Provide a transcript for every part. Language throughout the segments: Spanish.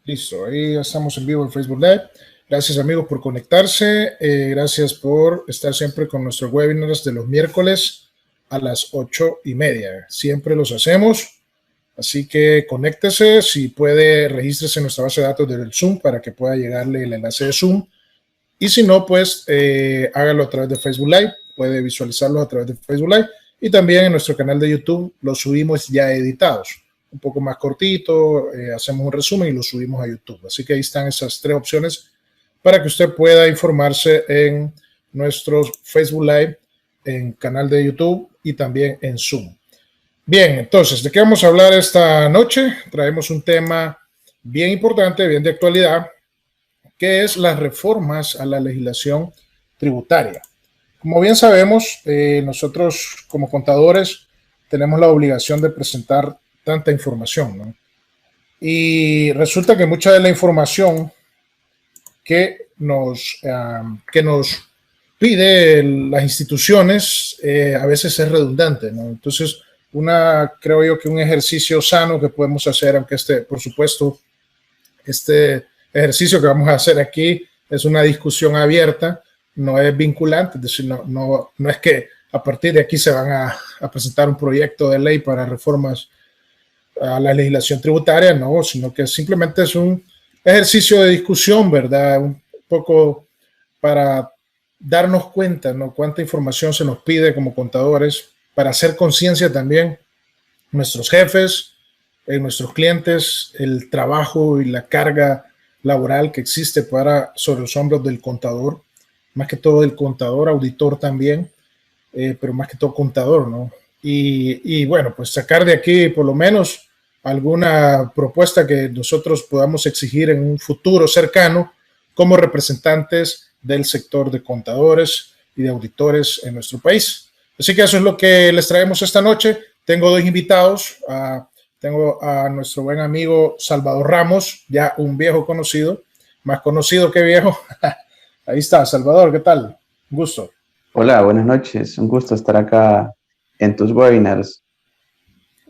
Listo, ahí ya estamos en vivo en Facebook Live. Gracias amigos por conectarse. Gracias por estar siempre con nuestros webinars de los miércoles a las 8:30. Siempre los hacemos. Así que conéctese. Si puede, regístrese en nuestra base de datos del Zoom para que pueda llegarle el enlace de Zoom. Y si no, pues hágalo a través de Facebook Live. Puede visualizarlo a través de Facebook Live. Y también en nuestro canal de YouTube los subimos ya editados. Un poco más cortito, hacemos un resumen y lo subimos a YouTube. Así que ahí están esas tres opciones para que usted pueda informarse en nuestros Facebook Live, en canal de YouTube y también en Zoom. Bien, entonces, ¿de qué vamos a hablar esta noche? Traemos un tema bien importante, bien de actualidad, que es las reformas a la legislación tributaria. Como bien sabemos, nosotros como contadores tenemos la obligación de presentar tanta información, ¿no? Y resulta que mucha de la información que nos pide las instituciones a veces es redundante, ¿no? Entonces, creo yo que un ejercicio sano que podemos hacer, aunque por supuesto, este ejercicio que vamos a hacer aquí es una discusión abierta, no es vinculante, es decir, no es que a partir de aquí se van a presentar un proyecto de ley para reformas a la legislación tributaria, no, sino que simplemente es un ejercicio de discusión, ¿verdad? Un poco para darnos cuenta, ¿no? Cuánta información se nos pide como contadores, para hacer conciencia también nuestros jefes, nuestros clientes, el trabajo y la carga laboral que existe sobre los hombros del contador, más que todo del contador, auditor también, pero más que todo contador, ¿no? Y bueno, pues sacar de aquí por lo menos alguna propuesta que nosotros podamos exigir en un futuro cercano como representantes del sector de contadores y de auditores en nuestro país. Así que eso es lo que les traemos esta noche. Tengo dos invitados. Tengo a nuestro buen amigo Salvador Ramos, ya un viejo conocido, más conocido que viejo. Ahí está, Salvador, ¿qué tal? Un gusto. Hola, buenas noches. Un gusto estar acá en tus webinars.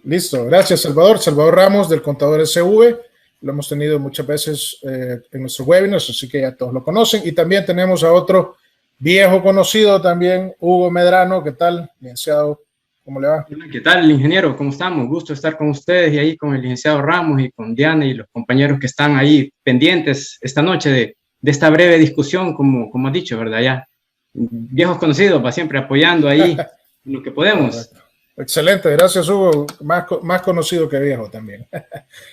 Listo, gracias Salvador. Salvador Ramos del Contador SV. Lo hemos tenido muchas veces en nuestros webinars, así que ya todos lo conocen. Y también tenemos a otro viejo conocido también, Hugo Medrano. ¿Qué tal, licenciado? ¿Cómo le va? Hola, ¿qué tal, ingeniero? ¿Cómo estamos? Gusto estar con ustedes y ahí con el licenciado Ramos y con Diana y los compañeros que están ahí pendientes esta noche de esta breve discusión, como has dicho, ¿verdad? Ya viejos conocidos, para siempre apoyando ahí en lo que podemos. Correcto. Excelente, gracias Hugo, más conocido que viejo también.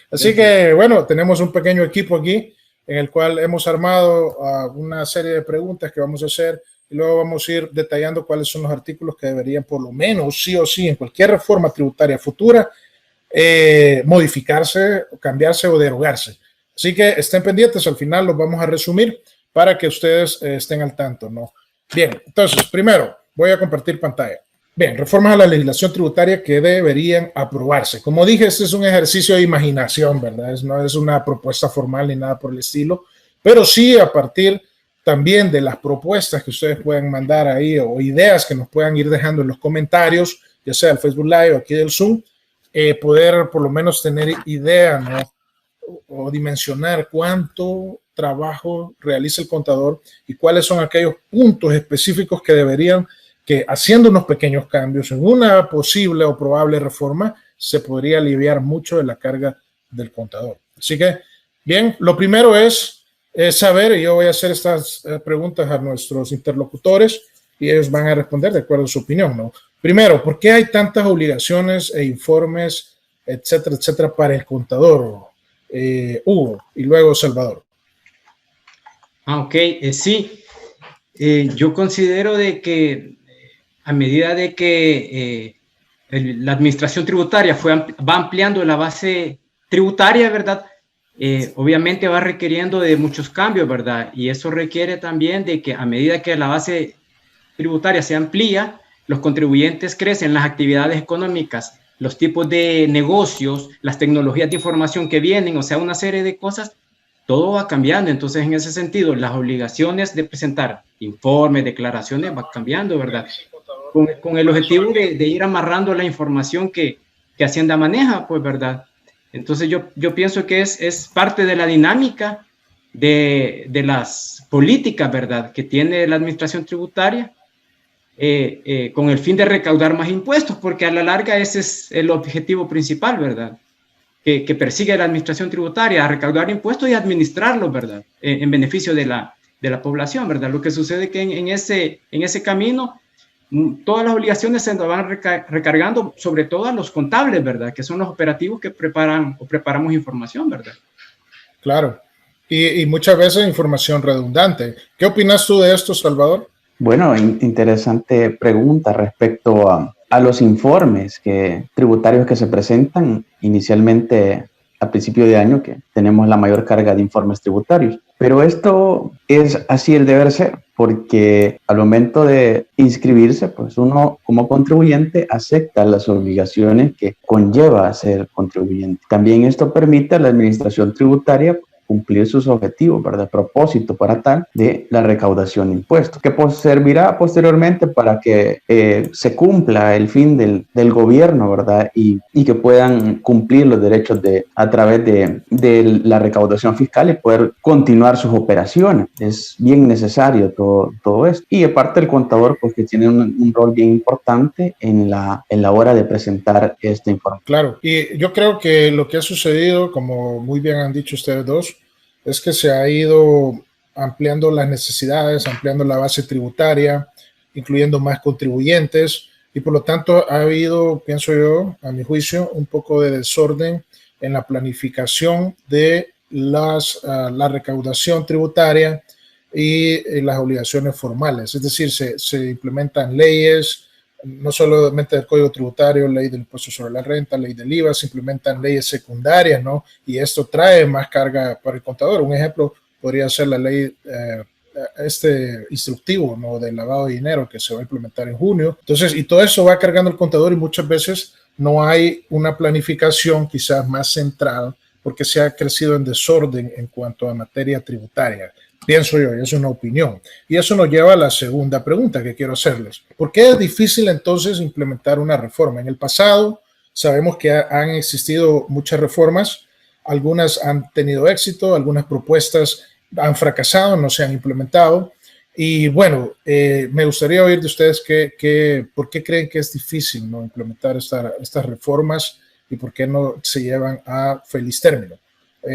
Así que bueno, tenemos un pequeño equipo aquí en el cual hemos armado una serie de preguntas que vamos a hacer y luego vamos a ir detallando cuáles son los artículos que deberían por lo menos sí o sí en cualquier reforma tributaria futura modificarse, cambiarse o derogarse. Así que estén pendientes, al final los vamos a resumir para que ustedes estén al tanto, ¿no? Bien, entonces primero voy a compartir pantalla. Bien, reformas a la legislación tributaria que deberían aprobarse. Como dije, este es un ejercicio de imaginación, ¿verdad? No es una propuesta formal ni nada por el estilo, pero sí a partir también de las propuestas que ustedes puedan mandar ahí o ideas que nos puedan ir dejando en los comentarios, ya sea el Facebook Live o aquí del Zoom, poder por lo menos tener idea, ¿no? O dimensionar cuánto trabajo realiza el contador y cuáles son aquellos puntos específicos que haciendo unos pequeños cambios en una posible o probable reforma, se podría aliviar mucho de la carga del contador. Así que, bien, lo primero es saber, y yo voy a hacer estas preguntas a nuestros interlocutores y ellos van a responder de acuerdo a su opinión, ¿no? Primero, ¿por qué hay tantas obligaciones e informes, etcétera, etcétera, para el contador? Hugo, y luego Salvador. Ok, sí. Yo considero de que a medida de que la administración tributaria va ampliando la base tributaria, ¿verdad? Obviamente va requiriendo de muchos cambios, ¿verdad? Y eso requiere también de que a medida que la base tributaria se amplía, los contribuyentes crecen, las actividades económicas, los tipos de negocios, las tecnologías de información que vienen, o sea, una serie de cosas, todo va cambiando. Entonces, en ese sentido, las obligaciones de presentar informes, declaraciones, va cambiando, ¿verdad? Con el objetivo de ir amarrando la información que Hacienda maneja, pues, ¿verdad? Entonces yo pienso que es parte de la dinámica de las políticas, ¿verdad?, que tiene la administración tributaria, con el fin de recaudar más impuestos, porque a la larga ese es el objetivo principal, ¿verdad?, que persigue la administración tributaria, a recaudar impuestos y administrarlos, ¿verdad?, en beneficio de la población, ¿verdad? Lo que sucede es que en ese camino todas las obligaciones se nos van recargando, sobre todo a los contables, ¿verdad?, que son los operativos que preparan o preparamos información, ¿verdad? Claro, y muchas veces información redundante. ¿Qué opinas tú de esto, Salvador? Bueno, interesante pregunta respecto a los informes tributarios que se presentan inicialmente a principio de año, que tenemos la mayor carga de informes tributarios. Pero esto es así el deber ser, porque al momento de inscribirse, pues uno como contribuyente acepta las obligaciones que conlleva ser contribuyente. También esto permite a la administración tributaria cumplir sus objetivos, ¿verdad? Propósito para tal de la recaudación de impuestos, que servirá posteriormente para que se cumpla el fin del gobierno, ¿verdad? Y que puedan cumplir los derechos a través de la recaudación fiscal y poder continuar sus operaciones. Es bien necesario todo esto. Y aparte el contador, pues que tiene un rol bien importante en la hora de presentar este informe. Claro, y yo creo que lo que ha sucedido, como muy bien han dicho ustedes dos, es que se ha ido ampliando las necesidades, ampliando la base tributaria, incluyendo más contribuyentes, y por lo tanto ha habido, pienso yo, a mi juicio, un poco de desorden en la planificación de la recaudación tributaria y las obligaciones formales. Es decir, se implementan leyes, no solamente del Código Tributario, ley del impuesto sobre la renta, ley del IVA, se implementan leyes secundarias, ¿no? Y esto trae más carga para el contador. Un ejemplo podría ser la ley instructivo, ¿no?, del lavado de dinero, que se va a implementar en junio. Entonces, y todo eso va cargando el contador, y muchas veces no hay una planificación quizás más central, porque se ha crecido en desorden en cuanto a materia tributaria. Pienso yo, y es una opinión. Y eso nos lleva a la segunda pregunta que quiero hacerles. ¿Por qué es difícil entonces implementar una reforma? En el pasado sabemos que han existido muchas reformas, algunas han tenido éxito, algunas propuestas han fracasado, no se han implementado. Y bueno, me gustaría oír de ustedes por qué creen que es difícil, ¿no?, implementar estas reformas y por qué no se llevan a feliz término.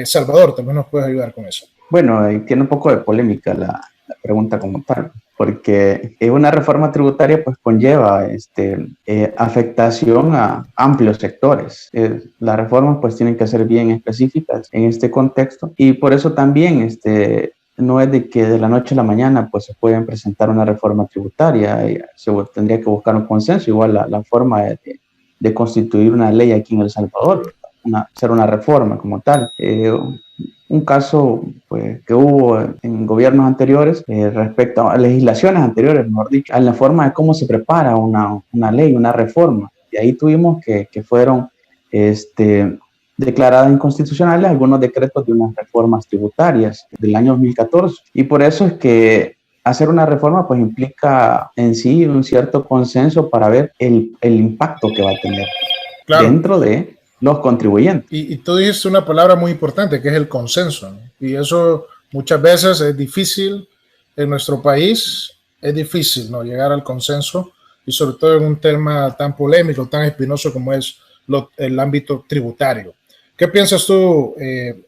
Salvador, también nos puedes ayudar con eso. Bueno, tiene un poco de polémica la pregunta como tal, porque una reforma tributaria pues conlleva afectación a amplios sectores. Las reformas pues tienen que ser bien específicas en este contexto, y por eso también no es de que de la noche a la mañana pues se pueden presentar una reforma tributaria, se tendría que buscar un consenso. Igual la forma de constituir una ley aquí en El Salvador, hacer una reforma como tal. Un caso pues, que hubo en gobiernos anteriores respecto a legislaciones anteriores, mejor dicho, a la forma de cómo se prepara una ley, una reforma. Y ahí tuvimos que fueron declaradas inconstitucionales algunos decretos de unas reformas tributarias del año 2014. Y por eso es que hacer una reforma pues implica en sí un cierto consenso para ver el impacto que va a tener, claro, dentro de los contribuyentes. Y tú dijiste una palabra muy importante, que es el consenso, ¿no? Y eso muchas veces es difícil en nuestro país, es difícil, ¿no?, llegar al consenso, y sobre todo en un tema tan polémico, tan espinoso como es el ámbito tributario. ¿Qué piensas tú,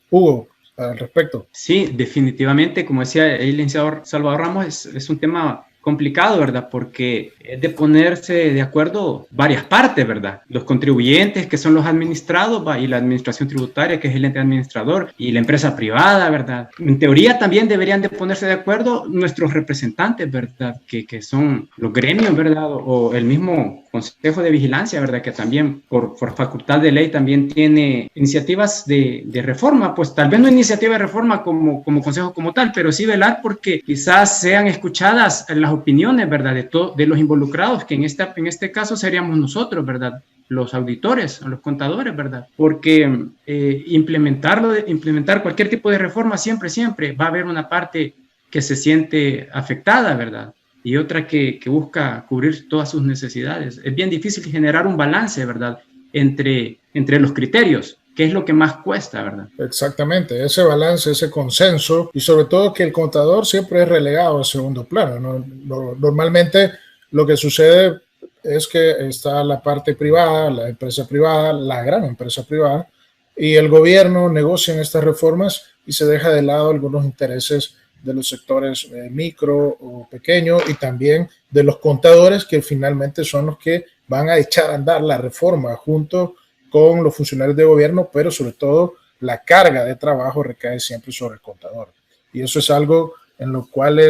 Hugo, al respecto? Sí, definitivamente, como decía el licenciado Salvador Ramos, es un tema complicado, ¿verdad? Porque es de ponerse de acuerdo varias partes, ¿verdad? Los contribuyentes, que son los administrados, y la administración tributaria, que es el ente administrador, y la empresa privada, ¿verdad? En teoría también deberían de ponerse de acuerdo nuestros representantes, ¿verdad? Que son los gremios, ¿verdad? O el mismo Consejo de Vigilancia, ¿verdad? Que también por facultad de ley también tiene iniciativas de reforma, pues tal vez no iniciativa de reforma como consejo como tal, pero sí velar porque quizás sean escuchadas las opiniones, ¿verdad?, de los involucrados, que en este caso seríamos nosotros, ¿verdad?, los auditores, los contadores, ¿verdad? Porque implementar cualquier tipo de reforma siempre va a haber una parte que se siente afectada, ¿verdad?, y otra que busca cubrir todas sus necesidades. Es bien difícil generar un balance, ¿verdad?, entre los criterios. qué es lo que más cuesta, ¿verdad? Exactamente, ese balance, ese consenso, y sobre todo que el contador siempre es relegado a segundo plano, ¿no? Normalmente lo que sucede es que está la parte privada, la empresa privada, la gran empresa privada, y el gobierno negocia estas reformas y se deja de lado algunos intereses de los sectores micro o pequeño, y también de los contadores, que finalmente son los que van a echar a andar la reforma junto con los funcionarios de gobierno, pero sobre todo la carga de trabajo recae siempre sobre el contador. Y eso es algo en lo cual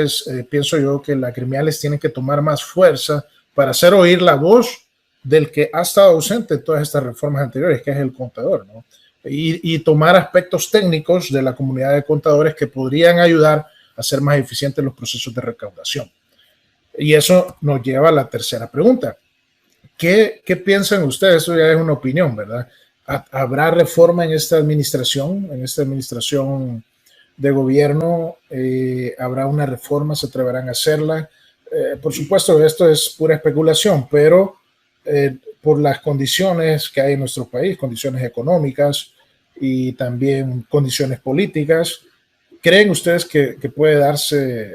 pienso yo que las gremiales tienen que tomar más fuerza para hacer oír la voz del que ha estado ausente en todas estas reformas anteriores, que es el contador, ¿no? Y tomar aspectos técnicos de la comunidad de contadores que podrían ayudar a hacer más eficientes los procesos de recaudación. Y eso nos lleva a la tercera pregunta. ¿Qué piensan ustedes? Eso ya es una opinión, ¿verdad? ¿Habrá reforma en esta administración de gobierno? ¿Habrá una reforma? ¿Se atreverán a hacerla? Por supuesto, esto es pura especulación, pero por las condiciones que hay en nuestro país, condiciones económicas y también condiciones políticas, ¿creen ustedes que puede darse,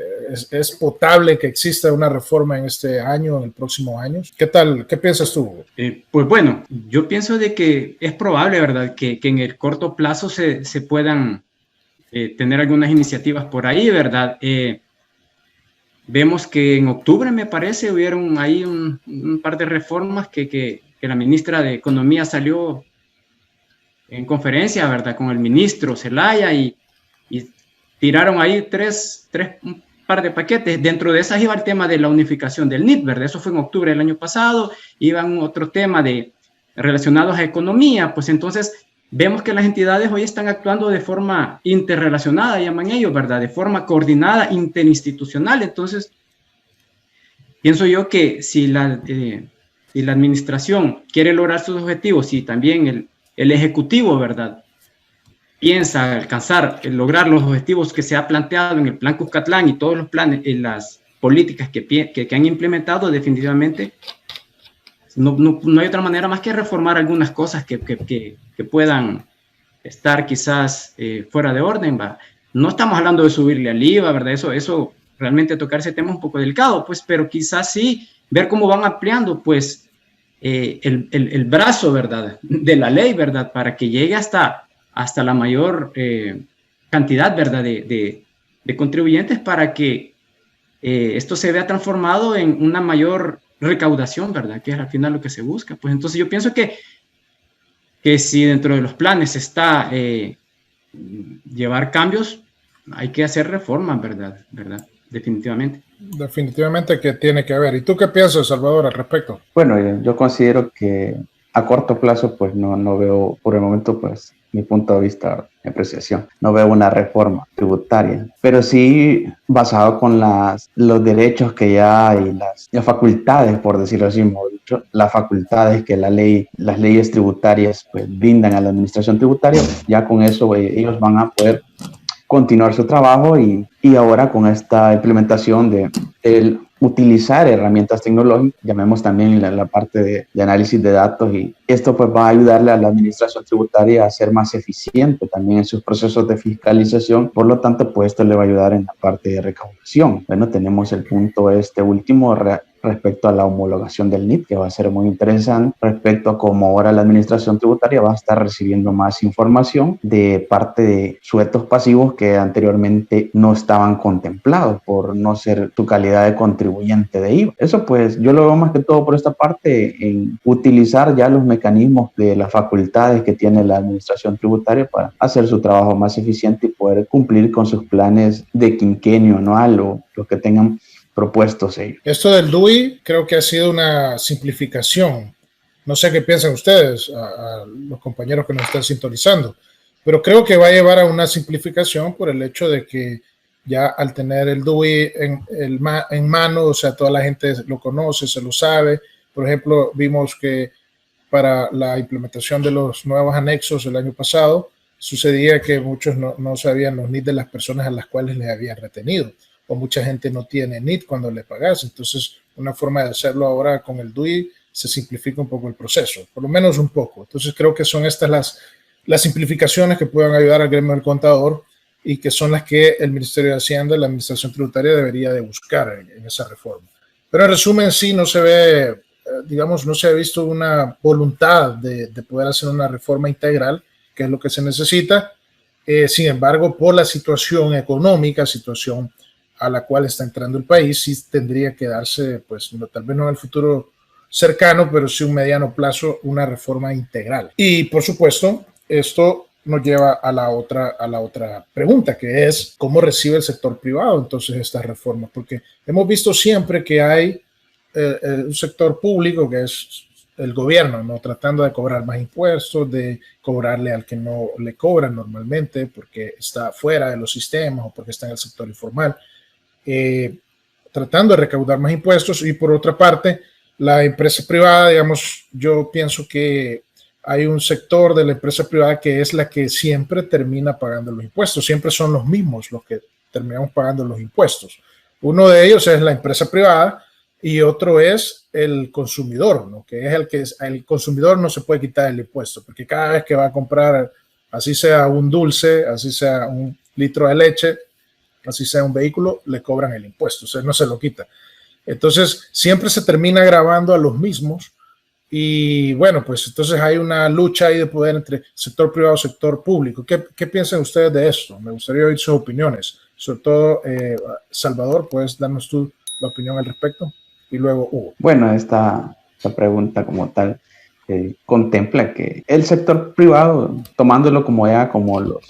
es potable que exista una reforma en este año, en el próximo año? ¿Qué tal? ¿Qué piensas tú? Pues bueno, yo pienso de que es probable, ¿verdad?, que en el corto plazo se puedan tener algunas iniciativas por ahí, ¿verdad? Vemos que en octubre, me parece, hubieron ahí un par de reformas que la ministra de Economía salió en conferencia, ¿verdad?, con el ministro Zelaya, y tiraron ahí un par de paquetes. Dentro de esas iba el tema de la unificación del NIT, ¿verdad? Eso fue en octubre del año pasado. Iban otro tema relacionados a economía. Pues entonces vemos que las entidades hoy están actuando de forma interrelacionada, llaman ellos, ¿verdad? De forma coordinada, interinstitucional. Entonces, pienso yo que si la administración quiere lograr sus objetivos, y también el ejecutivo, ¿verdad?, piensa alcanzar, lograr los objetivos que se ha planteado en el Plan Cuscatlán y todos los planes y las políticas que han implementado, definitivamente no hay otra manera más que reformar algunas cosas que puedan estar quizás fuera de orden, ¿va? No estamos hablando de subirle al IVA, ¿verdad? Eso realmente tocar ese tema es un poco delicado, pues, pero quizás sí ver cómo van ampliando, pues, el brazo, ¿verdad?, de la ley, ¿verdad?, para que llegue hasta la mayor cantidad, ¿verdad?, de contribuyentes, para que esto se vea transformado en una mayor recaudación, ¿verdad?, que es al final lo que se busca. Pues entonces yo pienso que si dentro de los planes está llevar cambios, hay que hacer reformas, ¿verdad? Definitivamente. Definitivamente que tiene que haber. ¿Y tú qué piensas, Salvador, al respecto? Bueno, yo considero que a corto plazo, pues no veo, por el momento, pues mi punto de vista de apreciación, no veo una reforma tributaria, pero sí basado con los derechos que ya hay, las facultades, por decirlo así, mejor dicho, las facultades que las leyes tributarias pues brindan a la administración tributaria. Ya con eso ellos van a poder continuar su trabajo, y ahora con esta implementación de utilizar herramientas tecnológicas, llamemos también la parte de análisis de datos, y esto pues va a ayudarle a la administración tributaria a ser más eficiente también en sus procesos de fiscalización. Por lo tanto, pues esto le va a ayudar en la parte de recaudación. Bueno, tenemos el punto último respecto a la homologación del NIT, que va a ser muy interesante, respecto a cómo ahora la administración tributaria va a estar recibiendo más información de parte de sujetos pasivos que anteriormente no estaban contemplados por no ser su calidad de contribuyente de IVA. Eso pues yo lo veo más que todo por esta parte, en utilizar ya los mecanismos de las facultades que tiene la administración tributaria para hacer su trabajo más eficiente y poder cumplir con sus planes de quinquenio anual o los que tengan propuestos ellos. Esto del DUI creo que ha sido una simplificación. No sé qué piensan ustedes, a los compañeros que nos están sintonizando, pero creo que va a llevar a una simplificación por el hecho de que ya al tener el DUI en mano, o sea, toda la gente lo conoce, se lo sabe. Por ejemplo, vimos que para la implementación de los nuevos anexos el año pasado, sucedía que muchos no sabían los NID de las personas a las cuales les habían retenido, o mucha gente no tiene NIT cuando le pagas. Entonces, una forma de hacerlo ahora con el DUI se simplifica un poco el proceso, por lo menos un poco. Entonces, creo que son estas las simplificaciones que puedan ayudar al gremio del contador y que son las que el Ministerio de Hacienda y la Administración Tributaria debería de buscar en esa reforma. Pero en resumen, sí, no se ve, digamos, no se ha visto una voluntad de poder hacer una reforma integral, que es lo que se necesita. Sin embargo, por la situación económica, situación a la cual está entrando el país, sí tendría que darse, pues no, tal vez no en el futuro cercano, pero sí un mediano plazo, una reforma integral. Y por supuesto, esto nos lleva a la otra pregunta, que es cómo recibe el sector privado entonces estas reformas, porque hemos visto siempre que hay un sector público que es el gobierno, ¿no? Tratando de cobrar más impuestos, de cobrarle al que no le cobran normalmente porque está fuera de los sistemas o porque está en el sector informal, tratando de recaudar más impuestos. Y por otra parte, la empresa privada, digamos, yo pienso que hay un sector de la empresa privada que es la que siempre termina pagando los impuestos, siempre son los mismos los que terminamos pagando los impuestos. Uno de ellos es la empresa privada y otro es el consumidor, ¿no? Que es el consumidor no se puede quitar el impuesto, porque cada vez que va a comprar, así sea un dulce, así sea un litro de leche, así sea un vehículo, le cobran el impuesto, o sea, no se lo quita. Entonces, siempre se termina grabando a los mismos y bueno, pues entonces hay una lucha ahí de poder entre sector privado y sector público. ¿Qué piensan ustedes de esto? Me gustaría oír sus opiniones. Sobre todo, Salvador, ¿puedes darnos tú la opinión al respecto? Y luego Hugo. Bueno, esta pregunta como tal contempla que el sector privado, tomándolo como ya como los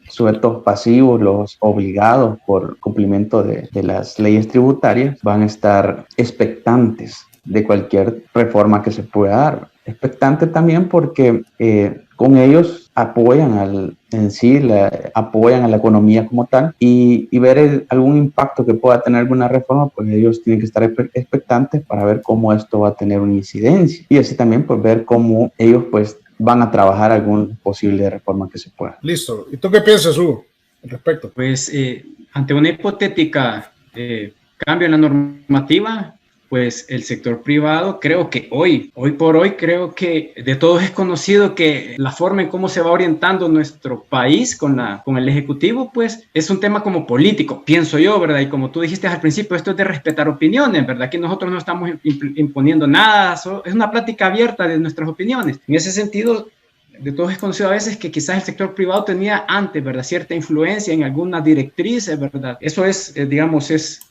sujetos pasivos, los obligados por cumplimiento de las leyes tributarias, van a estar expectantes de cualquier reforma que se pueda dar. Expectante también porque con ellos apoyan apoyan a la economía como tal y ver algún impacto que pueda tener alguna reforma, pues ellos tienen que estar expectantes para ver cómo esto va a tener una incidencia y así también pues ver cómo ellos pues van a trabajar algún posible reforma que se pueda. Listo. ¿Y tú qué piensas, Hugo, al respecto? Pues ante una hipotética cambio en la normativa, pues el sector privado, creo que hoy por hoy, creo que de todos es conocido que la forma en cómo se va orientando nuestro país con el Ejecutivo, pues es un tema como político, pienso yo, ¿verdad? Y como tú dijiste al principio, esto es de respetar opiniones, ¿verdad? Que nosotros no estamos imponiendo nada, es una plática abierta de nuestras opiniones. En ese sentido, de todos es conocido a veces que quizás el sector privado tenía antes, ¿verdad? Cierta influencia en algunas directrices, ¿verdad? Eso es, digamos, es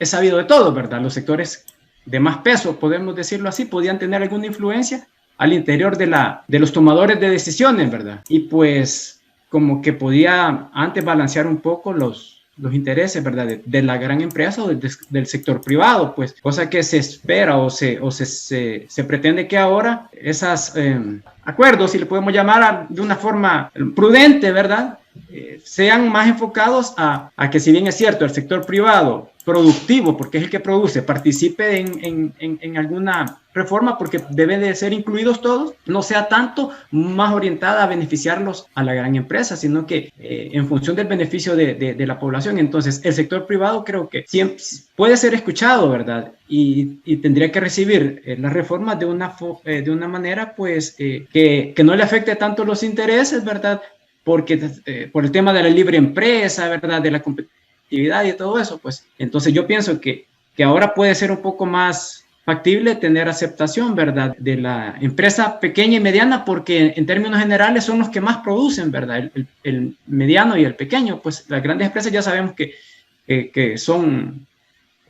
sabido de todo, ¿verdad? Los sectores de más peso, podemos decirlo así, podían tener alguna influencia al interior de los tomadores de decisiones, ¿verdad? Y pues como que podía antes balancear un poco los intereses, ¿verdad? De la gran empresa o del sector privado, pues, cosa que se espera o se pretende que ahora esos acuerdos, si le podemos llamar de una forma prudente, ¿verdad? Sean más enfocados a que, si bien es cierto, el sector privado productivo, porque es el que produce, participe en alguna reforma, porque deben de ser incluidos todos, no sea tanto más orientada a beneficiarlos a la gran empresa, sino que en función del beneficio de la población. Entonces, el sector privado creo que siempre puede ser escuchado, ¿verdad? Y tendría que recibir las reformas de una manera, pues, que no le afecte tanto los intereses, ¿verdad? Porque por el tema de la libre empresa, ¿verdad? De la competitividad y todo eso, pues entonces yo pienso que ahora puede ser un poco más factible tener aceptación, ¿verdad? De la empresa pequeña y mediana, porque en términos generales son los que más producen, ¿verdad? El mediano y el pequeño, pues las grandes empresas ya sabemos que son,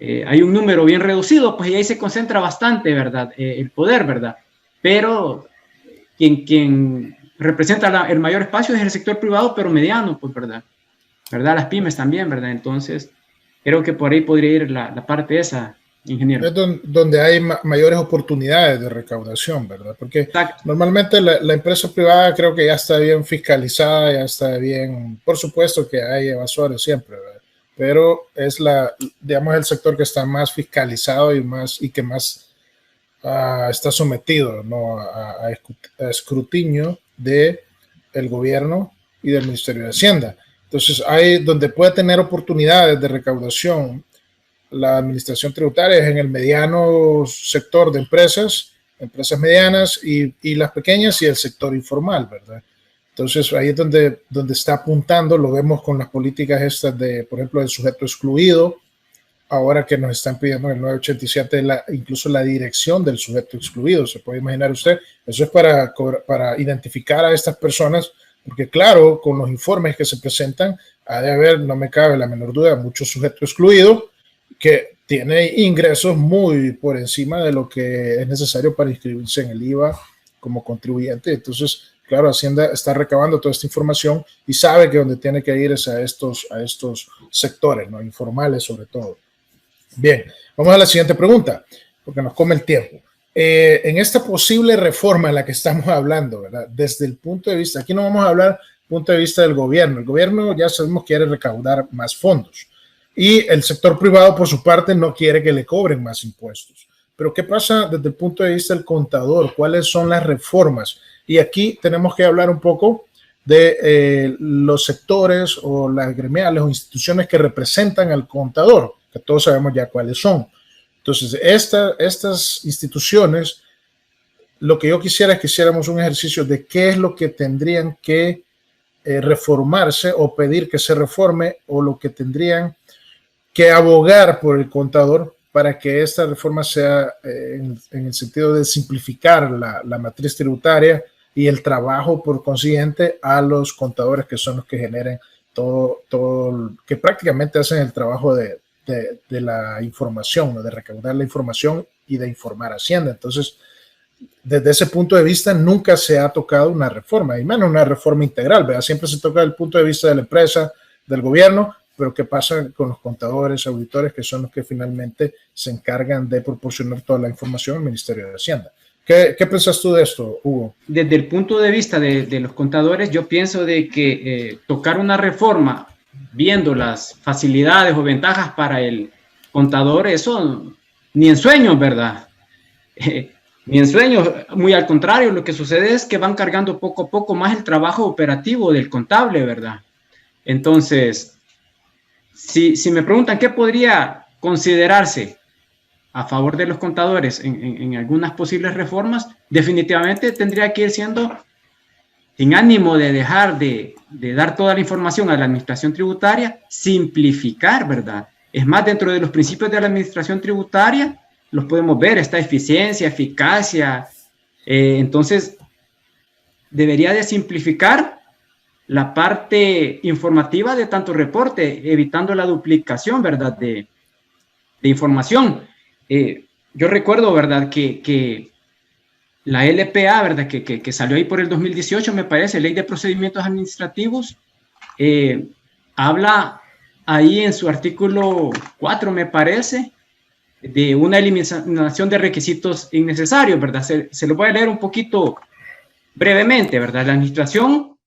hay un número bien reducido, pues y ahí se concentra bastante, ¿verdad? El poder, ¿verdad? Pero quien representa el mayor espacio es el sector privado, pero mediano, pues, ¿verdad? Las pymes también, ¿verdad? Entonces, creo que por ahí podría ir la parte esa, ingeniero. Es donde hay mayores oportunidades de recaudación, ¿verdad? Porque exacto, normalmente la empresa privada creo que ya está bien fiscalizada, ya está bien, por supuesto que hay evasores siempre, ¿verdad? Pero es digamos, el sector que está más fiscalizado y que más está sometido, ¿no? a escrutinio del gobierno y del Ministerio de Hacienda. Entonces, hay donde puede tener oportunidades de recaudación la administración tributaria es en el mediano sector de empresas medianas y las pequeñas y el sector informal, ¿verdad? Entonces, ahí es donde está apuntando, lo vemos con las políticas estas de, por ejemplo, del sujeto excluido, ahora que nos están pidiendo en el 987 incluso la dirección del sujeto excluido, se puede imaginar usted, eso es para identificar a estas personas, porque claro, con los informes que se presentan, ha de haber, no me cabe la menor duda, mucho sujeto excluido que tiene ingresos muy por encima de lo que es necesario para inscribirse en el IVA como contribuyente. Entonces, claro, Hacienda está recabando toda esta información y sabe que donde tiene que ir es a estos sectores, ¿no? Informales sobre todo. Bien, vamos a la siguiente pregunta, porque nos come el tiempo. En esta posible reforma en la que estamos hablando, ¿verdad? Desde el punto de vista, aquí no vamos a hablar punto de vista del gobierno. El gobierno, ya sabemos, quiere recaudar más fondos. Y el sector privado, por su parte, no quiere que le cobren más impuestos. Pero ¿qué pasa desde el punto de vista del contador? ¿Cuáles son las reformas? Y aquí tenemos que hablar un poco de los sectores o las gremiales o instituciones que representan al contador, que todos sabemos ya cuáles son. Entonces, estas instituciones, lo que yo quisiera es que hiciéramos un ejercicio de qué es lo que tendrían que reformarse o pedir que se reforme, o lo que tendrían que abogar por el contador para que esta reforma sea en el sentido de simplificar la matriz tributaria y el trabajo por consiguiente a los contadores, que son los que generan todo que prácticamente hacen el trabajo de la información, ¿no? De recaudar la información y de informar a Hacienda. Entonces, desde ese punto de vista, nunca se ha tocado una reforma, y menos una reforma integral, ¿verdad? Siempre se toca el punto de vista de la empresa, del gobierno, pero ¿qué pasa con los contadores, auditores, que son los que finalmente se encargan de proporcionar toda la información al Ministerio de Hacienda? ¿Qué piensas tú de esto, Hugo? Desde el punto de vista de los contadores, yo pienso de que tocar una reforma viendo las facilidades o ventajas para el contador, eso ni en sueños, ¿verdad? Ni en sueños, muy al contrario, lo que sucede es que van cargando poco a poco más el trabajo operativo del contable, ¿verdad? Entonces, si me preguntan qué podría considerarse a favor de los contadores en algunas posibles reformas, definitivamente tendría que ir siendo, sin ánimo de dejar de dar toda la información a la administración tributaria, simplificar, ¿verdad? Es más, dentro de los principios de la administración tributaria, los podemos ver, esta eficiencia, eficacia, entonces debería de simplificar la parte informativa de tanto reporte, evitando la duplicación, ¿verdad?, de información. Yo recuerdo, ¿verdad?, que la LPA, ¿verdad?, que salió ahí por el 2018, me parece, Ley de Procedimientos Administrativos, habla ahí en su artículo 4, me parece, de una eliminación de requisitos innecesarios, ¿verdad? Se lo voy a leer un poquito brevemente, ¿verdad? La administración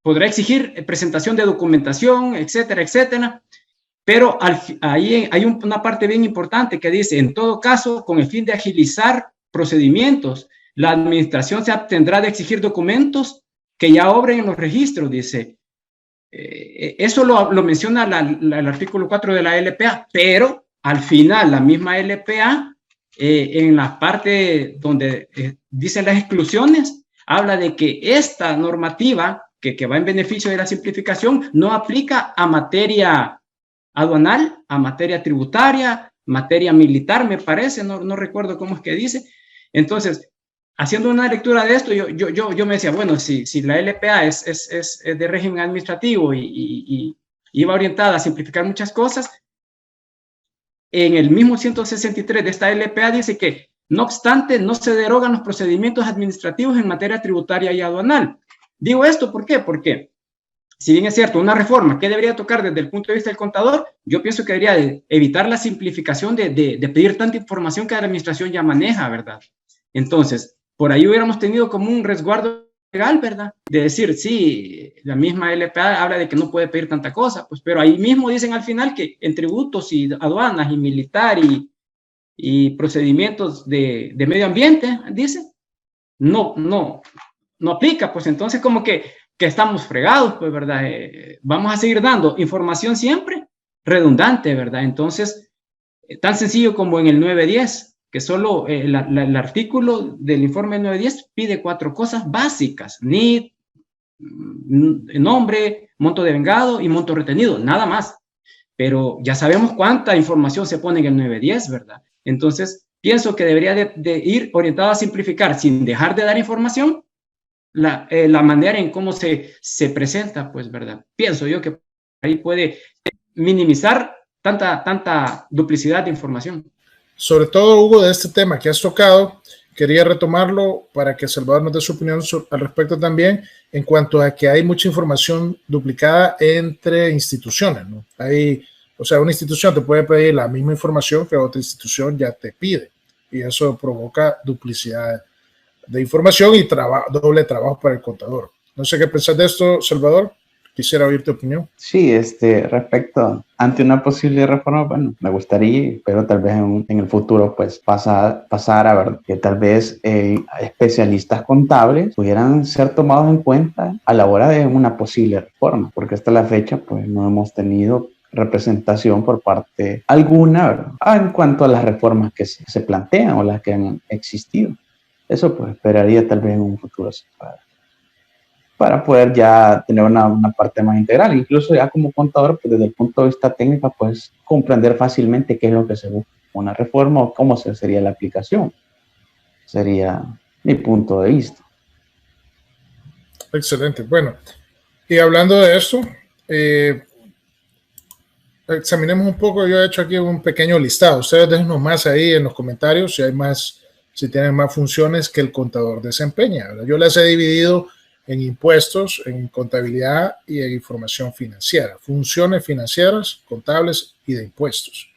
podrá exigir presentación de documentación, etcétera, etcétera, pero ahí hay una parte bien importante que dice: en todo caso, con el fin de agilizar procedimientos, la administración se abstendrá de exigir documentos que ya obren en los registros, dice. Eso lo menciona el artículo 4 de la LPA, pero al final la misma LPA, en la parte donde dice las exclusiones, habla de que esta normativa que va en beneficio de la simplificación no aplica a materia aduanal, a materia tributaria, materia militar, me parece, no recuerdo cómo es que dice. Entonces, haciendo una lectura de esto, yo me decía, bueno, si la LPA es de régimen administrativo y iba orientada a simplificar muchas cosas, en el mismo 163 de esta LPA dice que, no obstante, no se derogan los procedimientos administrativos en materia tributaria y aduanal. Digo esto, ¿por qué? Porque, si bien es cierto, una reforma que debería tocar desde el punto de vista del contador, yo pienso que debería evitar la simplificación de pedir tanta información que la administración ya maneja, ¿verdad? Entonces, por ahí hubiéramos tenido como un resguardo legal, ¿verdad? De decir, sí, la misma LPA habla de que no puede pedir tanta cosa, pues, pero ahí mismo dicen al final que en tributos y aduanas y militar y procedimientos de medio ambiente, dice, no aplica, pues entonces como que estamos fregados, pues, ¿verdad? Vamos a seguir dando información siempre redundante, ¿verdad? Entonces, tan sencillo como en el 910, que solo el artículo del informe 910 pide 4 cosas básicas: NID, nombre, monto devengado y monto retenido, nada más. Pero ya sabemos cuánta información se pone en el 910, ¿verdad? Entonces, pienso que debería de ir orientado a simplificar, sin dejar de dar información, la manera en cómo se presenta, pues, ¿verdad? Pienso yo que ahí puede minimizar tanta duplicidad de información. Sobre todo, Hugo, de este tema que has tocado, quería retomarlo para que Salvador nos dé su opinión al respecto también, en cuanto a que hay mucha información duplicada entre instituciones, ¿no? O sea, una institución te puede pedir la misma información que otra institución ya te pide, y eso provoca duplicidad de información y doble trabajo para el contador. No sé qué pensás de esto, Salvador. Quisiera oír tu opinión. Sí, respecto ante una posible reforma, bueno, me gustaría, pero tal vez en el futuro, pues, pasar a ver que tal vez especialistas contables pudieran ser tomados en cuenta a la hora de una posible reforma, porque hasta la fecha, pues, no hemos tenido representación por parte alguna, ¿verdad?, en cuanto a las reformas que se plantean o las que han existido. Eso, pues, esperaría tal vez en un futuro para poder ya tener una parte más integral. Incluso ya como contador, pues desde el punto de vista técnico, pues comprender fácilmente qué es lo que se busca, una reforma o cómo sería la aplicación. Sería mi punto de vista. Excelente. Bueno, y hablando de esto, examinemos un poco. Yo he hecho aquí un pequeño listado. Ustedes déjenos más ahí en los comentarios si tienen más funciones que el contador desempeña, ¿verdad? Yo las he dividido en impuestos, en contabilidad y en información financiera. Funciones financieras, contables y de impuestos.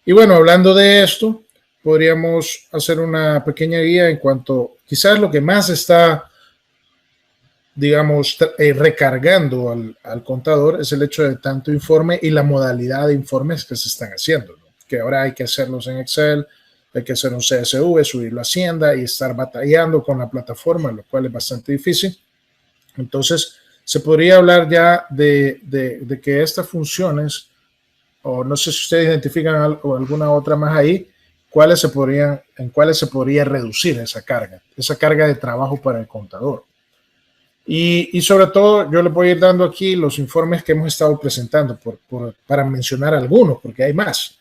Y bueno, hablando de esto, podríamos hacer una pequeña guía en cuanto, quizás lo que más está, digamos, recargando al contador es el hecho de tanto informe y la modalidad de informes que se están haciendo, ¿no? Que ahora hay que hacerlos en Excel, hay que hacer un CSV, subirlo a Hacienda y estar batallando con la plataforma, lo cual es bastante difícil. Entonces, se podría hablar ya de que estas funciones, o no sé si ustedes identifican alguna otra más ahí, en cuáles se podría reducir esa carga de trabajo para el contador. Y sobre todo, yo les voy a ir dando aquí los informes que hemos estado presentando para mencionar algunos, porque hay más.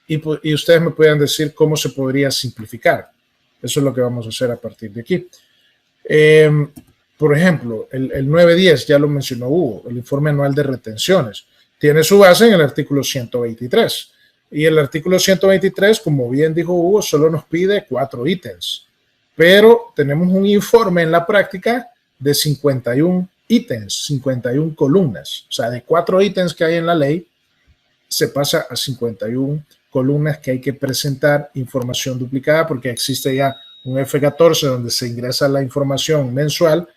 Y ustedes me pueden decir cómo se podría simplificar. Eso es lo que vamos a hacer a partir de aquí. Por ejemplo, el 910, ya lo mencionó Hugo, el informe anual de retenciones, tiene su base en el artículo 123. Y el artículo 123, como bien dijo Hugo, solo nos pide 4 ítems. Pero tenemos un informe en la práctica de 51 ítems, 51 columnas. O sea, de 4 ítems que hay en la ley, se pasa a 51 columnas que hay que presentar información duplicada, porque existe ya un F14 donde se ingresa la información mensual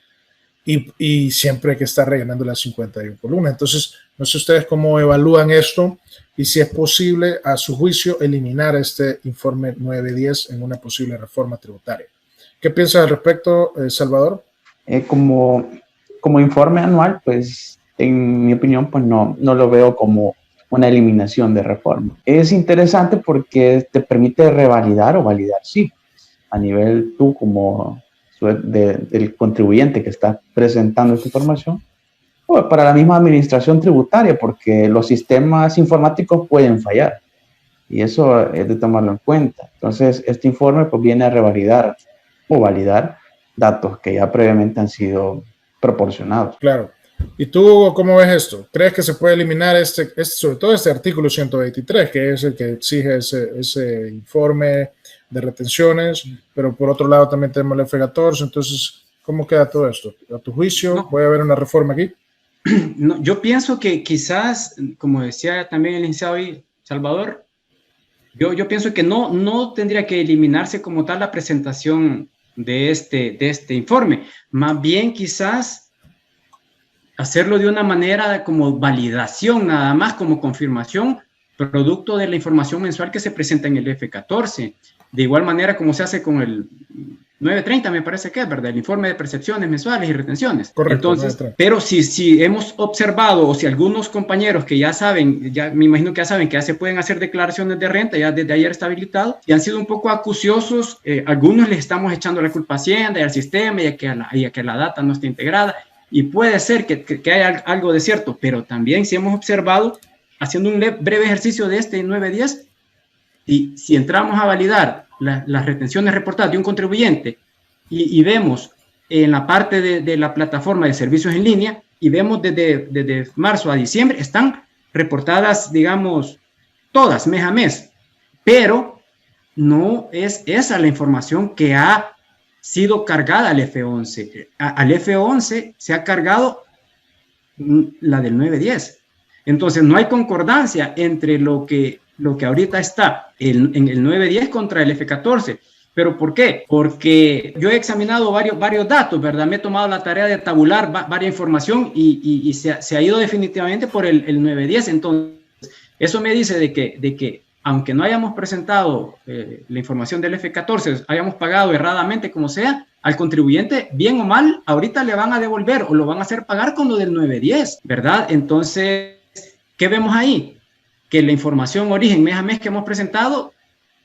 y siempre hay que estar rellenando las 51 columnas. Entonces, no sé ustedes cómo evalúan esto y si es posible, a su juicio, eliminar este informe 910 en una posible reforma tributaria. ¿Qué piensas al respecto, Salvador? Como informe anual, pues, en mi opinión, pues no lo veo como una eliminación de reforma. Es interesante porque te permite revalidar o validar, sí, a nivel tú como del contribuyente que está presentando esta información, o para la misma administración tributaria, porque los sistemas informáticos pueden fallar y eso es de tomarlo en cuenta. Entonces, este informe pues viene a revalidar o validar datos que ya previamente han sido proporcionados. Claro. ¿Y tú cómo ves esto? ¿Crees que se puede eliminar sobre todo este artículo 123, que es el que exige ese informe de retenciones, pero por otro lado también tenemos el F14? Entonces, ¿cómo queda todo esto? ¿A tu juicio No. puede haber una reforma aquí? No, yo pienso que quizás, como decía también el licenciado Salvador, yo pienso que no tendría que eliminarse como tal la presentación de este informe. Más bien quizás hacerlo de una manera como validación, nada más como confirmación, producto de la información mensual que se presenta en el F14. De igual manera como se hace con 930 me parece que es, ¿verdad? El informe de percepciones mensuales y retenciones. Correcto. Entonces, pero si hemos observado, o si algunos compañeros que ya saben, ya me imagino que ya saben que ya se pueden hacer declaraciones de renta, ya desde ayer está habilitado, y han sido un poco acuciosos, algunos les estamos echando la culpa a Hacienda y al sistema, y a que la data no está integrada, y puede ser que haya algo de cierto, pero también si hemos observado, haciendo un breve ejercicio de este 910, y si entramos a validar las retenciones reportadas de un contribuyente y vemos en la parte de la plataforma de servicios en línea y vemos desde marzo a diciembre, están reportadas, digamos, todas mes a mes, pero no es esa la información que ha sido cargada al F11. Al F11 se ha cargado la del 910. Entonces no hay concordancia entre lo que ahorita está en el 910 contra el F14. ¿Pero por qué? Porque yo he examinado varios datos, ¿verdad? Me he tomado la tarea de tabular varias información y se ha ido definitivamente por el 910. Entonces, eso me dice de que aunque no hayamos presentado la información del F14, hayamos pagado erradamente como sea, al contribuyente, bien o mal, ahorita le van a devolver o lo van a hacer pagar con lo del 910, ¿verdad? Entonces, ¿qué vemos ahí? Que la información origen mes a mes que hemos presentado,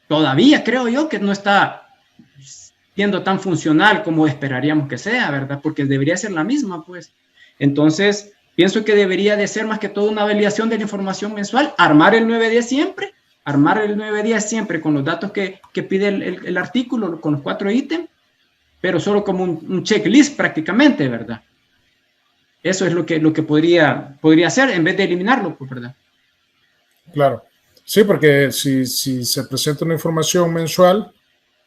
todavía creo yo que no está siendo tan funcional como esperaríamos que sea, ¿verdad? Porque debería ser la misma, pues. Entonces, pienso que debería de ser más que todo una validación de la información mensual, armar el 910 siempre con los datos que pide el artículo, con los 4 ítems, pero solo como un checklist prácticamente, ¿verdad? Eso es lo que podría hacer en vez de eliminarlo, pues, ¿verdad? Claro. Sí, porque si se presenta una información mensual,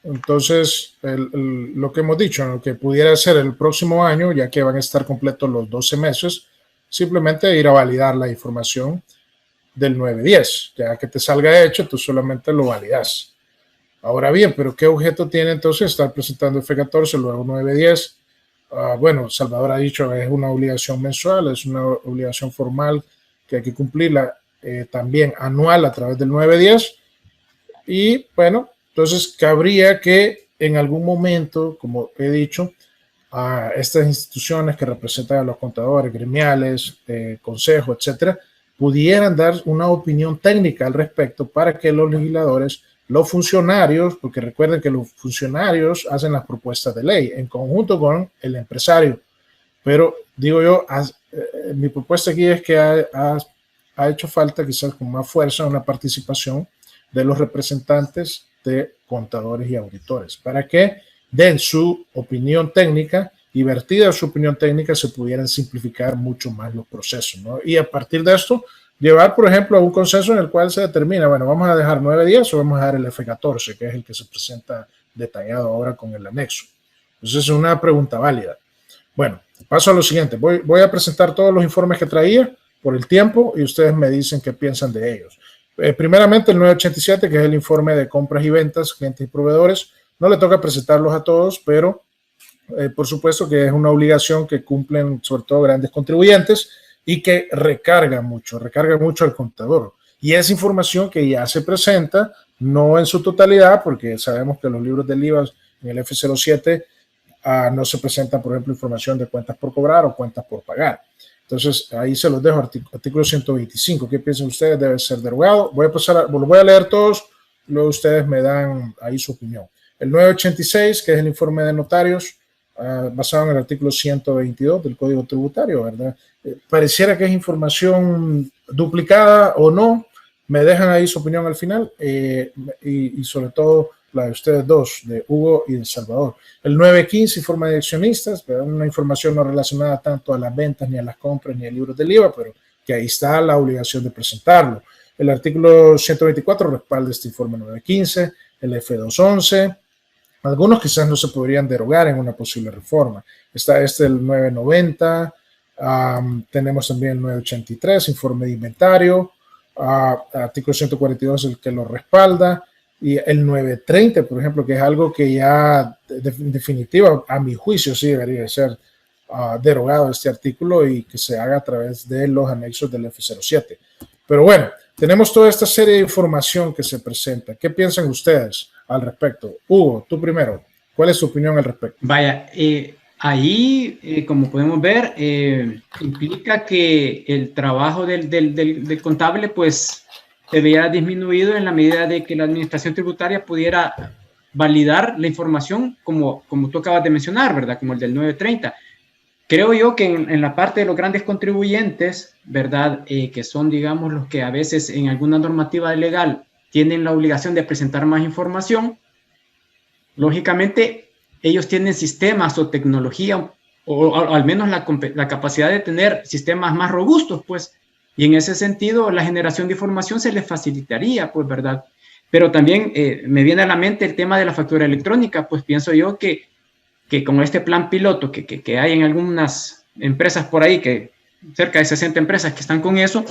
entonces lo que hemos dicho, lo que pudiera ser el próximo año, ya que van a estar completos los 12 meses, simplemente ir a validar la información del 910. Ya que te salga hecho, tú solamente lo validas. Ahora bien, ¿pero qué objeto tiene entonces estar presentando F14, luego 910? Bueno, Salvador ha dicho, es una obligación mensual, es una obligación formal que hay que cumplirla. También anual a través del 910 y bueno, entonces cabría que en algún momento, como he dicho, a estas instituciones que representan a los contadores gremiales, consejo, etcétera, pudieran dar una opinión técnica al respecto para que los legisladores, los funcionarios, porque recuerden que los funcionarios hacen las propuestas de ley en conjunto con el empresario, pero digo yo, mi propuesta aquí es que ha hecho falta quizás con más fuerza una participación de los representantes de contadores y auditores para que den su opinión técnica y vertida su opinión técnica se pudieran simplificar mucho más los procesos, ¿no? Y a partir de esto llevar, por ejemplo, a un consenso en el cual se determina, bueno, vamos a dejar 910 o vamos a dejar el F14, que es el que se presenta detallado ahora con el anexo. Entonces es una pregunta válida. Bueno, paso a lo siguiente. Voy a presentar todos los informes que traía por el tiempo y ustedes me dicen qué piensan de ellos. Primeramente el 987, que es el informe de compras y ventas, clientes y proveedores. No le toca presentarlos a todos, pero por supuesto que es una obligación que cumplen sobre todo grandes contribuyentes y que recarga mucho al contador. Y es información que ya se presenta, no en su totalidad, porque sabemos que los libros del IVA en el F07 no se presentan, por ejemplo, información de cuentas por cobrar o cuentas por pagar. Entonces, ahí se los dejo, artículo 125. ¿Qué piensan ustedes? ¿Debe ser derogado? Los voy a leer todos, luego ustedes me dan ahí su opinión. El 986, que es el informe de notarios, basado en el artículo 122 del Código Tributario, ¿verdad? Pareciera que es información duplicada o no. Me dejan ahí su opinión al final y sobre todo la de ustedes dos, de Hugo y de Salvador. El 915, informe de accionistas, una información no relacionada tanto a las ventas, ni a las compras, ni a libros del IVA, pero que ahí está la obligación de presentarlo. El artículo 124 respalda este informe 915, el F211. Algunos quizás no se podrían derogar en una posible reforma. Está el 990, tenemos también el 983, informe de inventario, artículo 142, el que lo respalda, y el 930, por ejemplo, que es algo que ya en definitiva, a mi juicio, sí debería ser derogado este artículo y que se haga a través de los anexos del F07. Pero bueno, tenemos toda esta serie de información que se presenta. ¿Qué piensan ustedes al respecto? Hugo, tú primero. ¿Cuál es su opinión al respecto? Vaya, ahí, como podemos ver, implica que el trabajo del contable, pues, se veía disminuido en la medida de que la administración tributaria pudiera validar la información como tú acabas de mencionar, ¿verdad? Como el del 930. Creo yo que en la parte de los grandes contribuyentes, ¿verdad? Que son, digamos, los que a veces en alguna normativa legal tienen la obligación de presentar más información, lógicamente ellos tienen sistemas o tecnología o al menos la capacidad de tener sistemas más robustos, pues, y en ese sentido la generación de información se les facilitaría, pues, ¿verdad? Pero también me viene a la mente el tema de la factura electrónica, pues pienso yo que con este plan piloto que hay en algunas empresas por ahí, que cerca de 60 empresas que están con eso,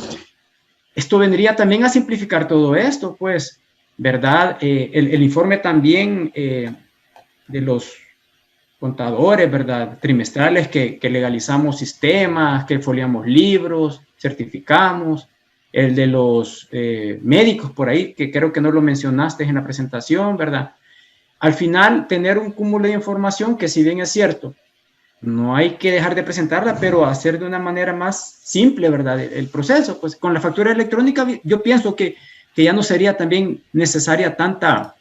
esto vendría también a simplificar todo esto, pues, ¿verdad? El informe también de los contadores, ¿verdad? Trimestrales que legalizamos sistemas, que foliamos libros, certificamos, el de los médicos por ahí, que creo que no lo mencionaste en la presentación, ¿verdad? Al final, tener un cúmulo de información que, si bien es cierto, no hay que dejar de presentarla, pero hacer de una manera más simple, ¿verdad? El proceso, pues con la factura electrónica yo pienso que ya no sería también necesaria tanto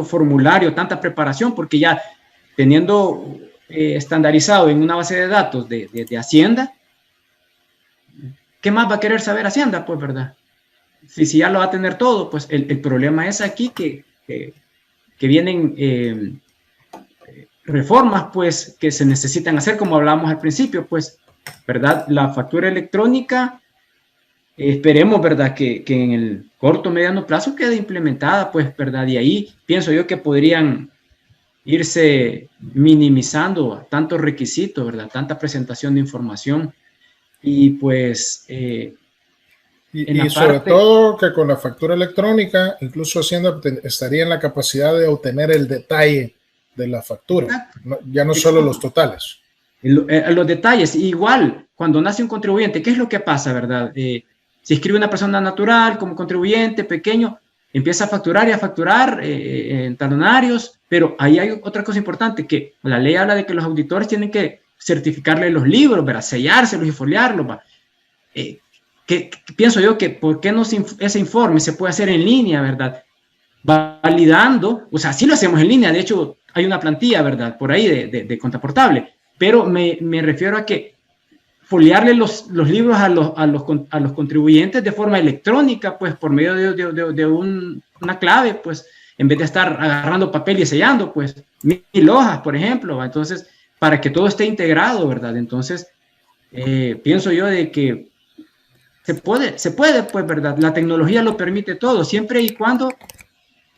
formulario, tanta preparación, porque ya teniendo estandarizado en una base de datos de Hacienda, ¿qué más va a querer saber Hacienda? Pues, ¿verdad? Si ya lo va a tener todo, pues el problema es aquí que vienen reformas, pues, que se necesitan hacer, como hablábamos al principio, pues, ¿verdad? La factura electrónica, esperemos, ¿verdad? Que en el corto, mediano plazo quede implementada, pues, ¿verdad? Y ahí pienso yo que podrían irse minimizando tantos requisitos, ¿verdad? Tanta presentación de información y, pues, y sobre todo que con la factura electrónica, incluso Hacienda estaría en la capacidad de obtener el detalle de la factura, ya no solo los totales. Los detalles, igual, cuando nace un contribuyente, ¿qué es lo que pasa, verdad? Se inscribe una persona natural como contribuyente pequeño, empieza a facturar y a facturar en talonarios, pero ahí hay otra cosa importante, que la ley habla de que los auditores tienen que certificarle los libros, ¿verdad? Sellárselos y foliarlos, ¿va? Que pienso yo que ¿por qué no ese informe se puede hacer en línea, verdad? Validando, o sea, sí lo hacemos en línea, de hecho hay una plantilla, ¿verdad? Por ahí de Contaportable, pero me refiero a que foliarle los libros a los contribuyentes de forma electrónica, pues por medio de una clave, pues en vez de estar agarrando papel y sellando, pues 1000 hojas, por ejemplo, ¿va? Entonces, para que todo esté integrado, ¿verdad? Entonces, pienso yo de que se puede, pues, ¿verdad? La tecnología lo permite todo, siempre y cuando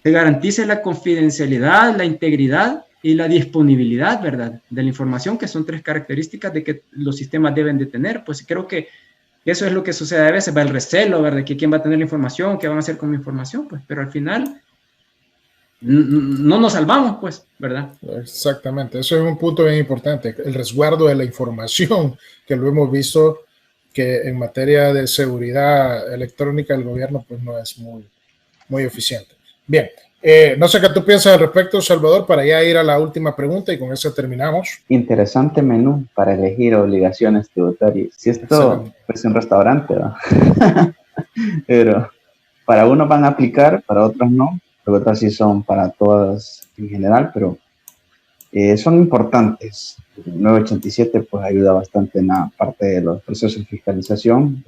se garantice la confidencialidad, la integridad y la disponibilidad, ¿verdad? De la información, que son 3 características de que los sistemas deben de tener. Pues creo que eso es lo que sucede a veces, va el recelo, ¿verdad? Que quién va a tener la información, qué van a hacer con la información, pues, pero al final no nos salvamos, pues, ¿verdad? Exactamente, eso es un punto bien importante, el resguardo de la información, que lo hemos visto que en materia de seguridad electrónica el gobierno pues no es muy eficiente. Bien, no sé qué tú piensas al respecto, Salvador, para ya ir a la última pregunta y con eso terminamos. Interesante menú para elegir obligaciones tributarias. Si esto es un restaurante, ¿no? Pero para unos van a aplicar, para otros no, pero otras sí son para todas en general, pero son importantes. El 987 pues ayuda bastante en la parte de los procesos de fiscalización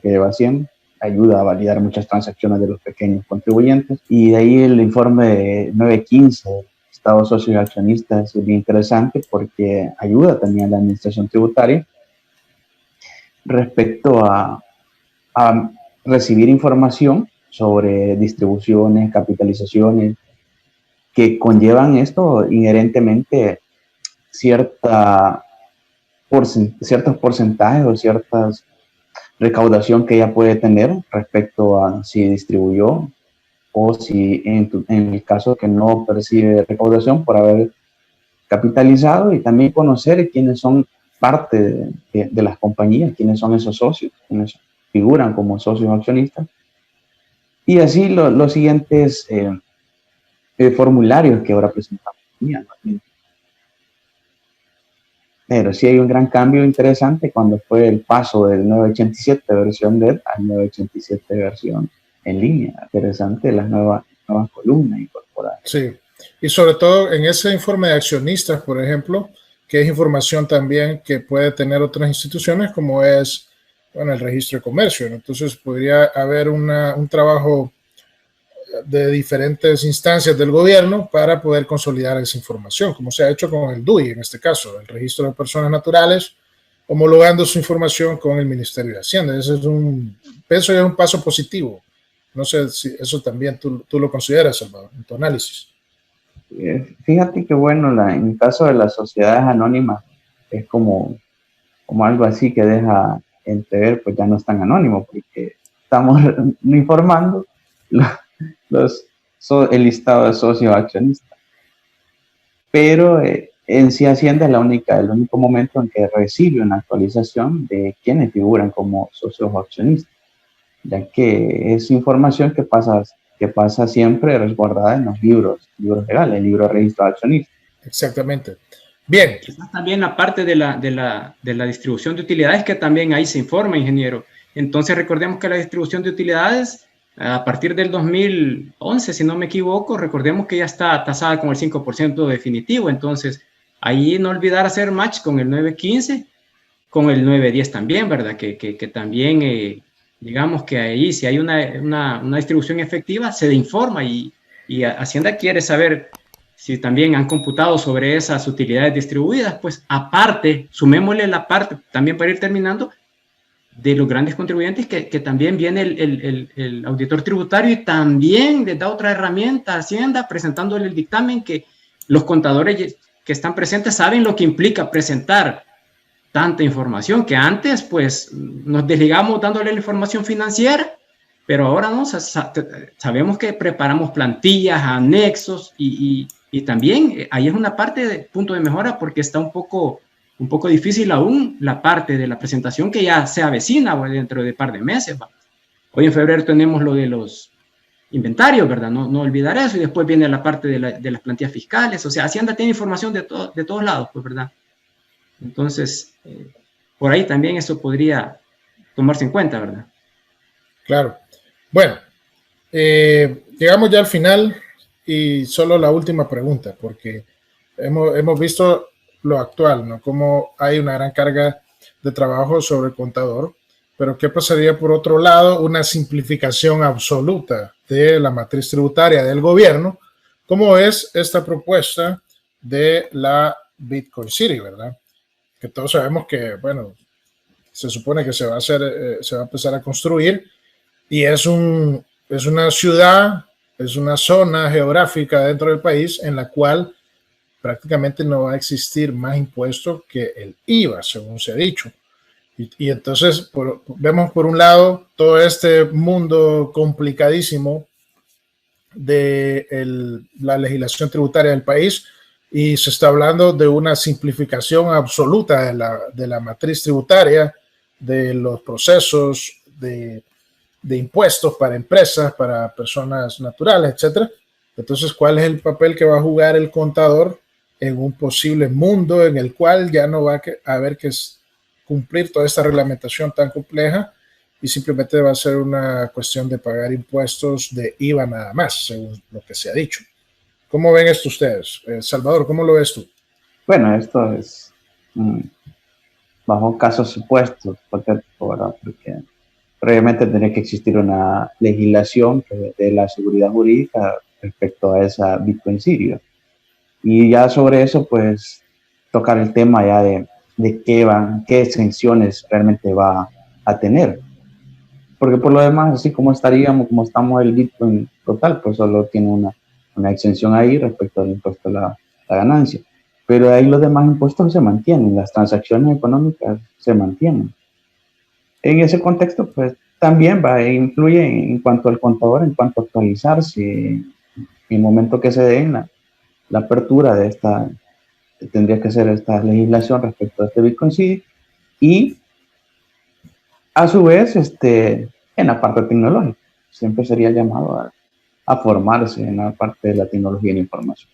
que lleva haciendo, ayuda a validar muchas transacciones de los pequeños contribuyentes, y de ahí el informe de 915, Estados Socios y Accionistas, es bien interesante porque ayuda también a la administración tributaria respecto a recibir información sobre distribuciones, capitalizaciones, que conllevan esto inherentemente ciertos porcentajes o ciertas recaudación que ella puede tener respecto a si distribuyó o si en el caso que no percibe recaudación por haber capitalizado, y también conocer quiénes son parte de las compañías, quiénes son esos socios, quiénes figuran como socios accionistas. Y así los siguientes formularios que ahora presentamos. Pero sí hay un gran cambio interesante cuando fue el paso del 987 versión web al 987 versión en línea. Interesante las nuevas columnas incorporadas. Sí, y sobre todo en ese informe de accionistas, por ejemplo, que es información también que puede tener otras instituciones, como es, bueno, el registro de comercio, ¿no? Entonces podría haber un trabajo de diferentes instancias del gobierno para poder consolidar esa información, como se ha hecho con el DUI, en este caso, el registro de personas naturales, homologando su información con el Ministerio de Hacienda. Ese es eso es un paso positivo. No sé si eso también tú lo consideras, Salvador, en tu análisis. Fíjate que bueno, en el caso de las sociedades anónimas es como algo así que deja entrever, pues ya no es tan anónimo, porque estamos informando el listado de socios accionistas. Pero en sí Hacienda es el único momento en que recibe una actualización de quienes figuran como socios o accionistas, ya que es información que pasa siempre resguardada en los libros legales, el libro de registro de accionistas. Exactamente. Bien. También la parte de la distribución de utilidades, que también ahí se informa, ingeniero. Entonces recordemos que la distribución de utilidades a partir del 2011, si no me equivoco, recordemos que ya está tasada con el 5% definitivo. Entonces ahí no olvidar hacer match con el 915, con el 910 también, ¿verdad? Que también, digamos que ahí si hay una distribución efectiva, se informa y Hacienda quiere saber si también han computado sobre esas utilidades distribuidas. Pues aparte, sumémosle la parte, también para ir terminando, de los grandes contribuyentes, que también viene el auditor tributario y también les da otra herramienta a Hacienda presentándole el dictamen, que los contadores que están presentes saben lo que implica presentar tanta información, que antes pues nos desligamos dándole la información financiera, pero ahora no, sabemos que preparamos plantillas, anexos y también ahí es una parte de punto de mejora, porque está un poco difícil aún la parte de la presentación, que ya se avecina dentro de un par de meses. Hoy en febrero tenemos lo de los inventarios, ¿verdad? No olvidar eso, y después viene la parte de las plantillas fiscales. O sea, Hacienda tiene información de todos lados, pues, ¿verdad? Entonces, por ahí también eso podría tomarse en cuenta, ¿verdad? Claro. Bueno, llegamos ya al final y solo la última pregunta, porque hemos visto lo actual, ¿no? Cómo hay una gran carga de trabajo sobre el contador, pero ¿qué pasaría por otro lado? Una simplificación absoluta de la matriz tributaria del gobierno, como es esta propuesta de la Bitcoin City, ¿verdad? Que todos sabemos que, bueno, se supone que se va a empezar a construir, y es una ciudad, es una zona geográfica dentro del país en la cual prácticamente no va a existir más impuestos que el IVA, según se ha dicho. Y entonces vemos por un lado todo este mundo complicadísimo de la legislación tributaria del país, y se está hablando de una simplificación absoluta de la matriz tributaria, de los procesos de impuestos para empresas, para personas naturales, etcétera. Entonces, ¿cuál es el papel que va a jugar el contador en un posible mundo en el cual ya no va a haber que cumplir toda esta reglamentación tan compleja, y simplemente va a ser una cuestión de pagar impuestos de IVA nada más, según lo que se ha dicho? ¿Cómo ven esto ustedes? Salvador, ¿cómo lo ves tú? Bueno, esto es bajo casos supuestos, porque previamente tendría que existir una legislación que dé la seguridad jurídica respecto a esa Bitcoin City. Y ya sobre eso, pues, tocar el tema ya de qué exenciones realmente va a tener. Porque por lo demás, así como estamos el Bitcoin total, pues solo tiene una exención ahí respecto al impuesto a la ganancia. Pero ahí los demás impuestos se mantienen, las transacciones económicas se mantienen. En ese contexto, pues también influye en cuanto al contador, en cuanto a actualizarse en el momento que se dé la apertura de tendría que ser esta legislación respecto a este Bitcoin City, y a su vez en la parte tecnológica siempre sería llamado a formarse en la parte de la tecnología de la información.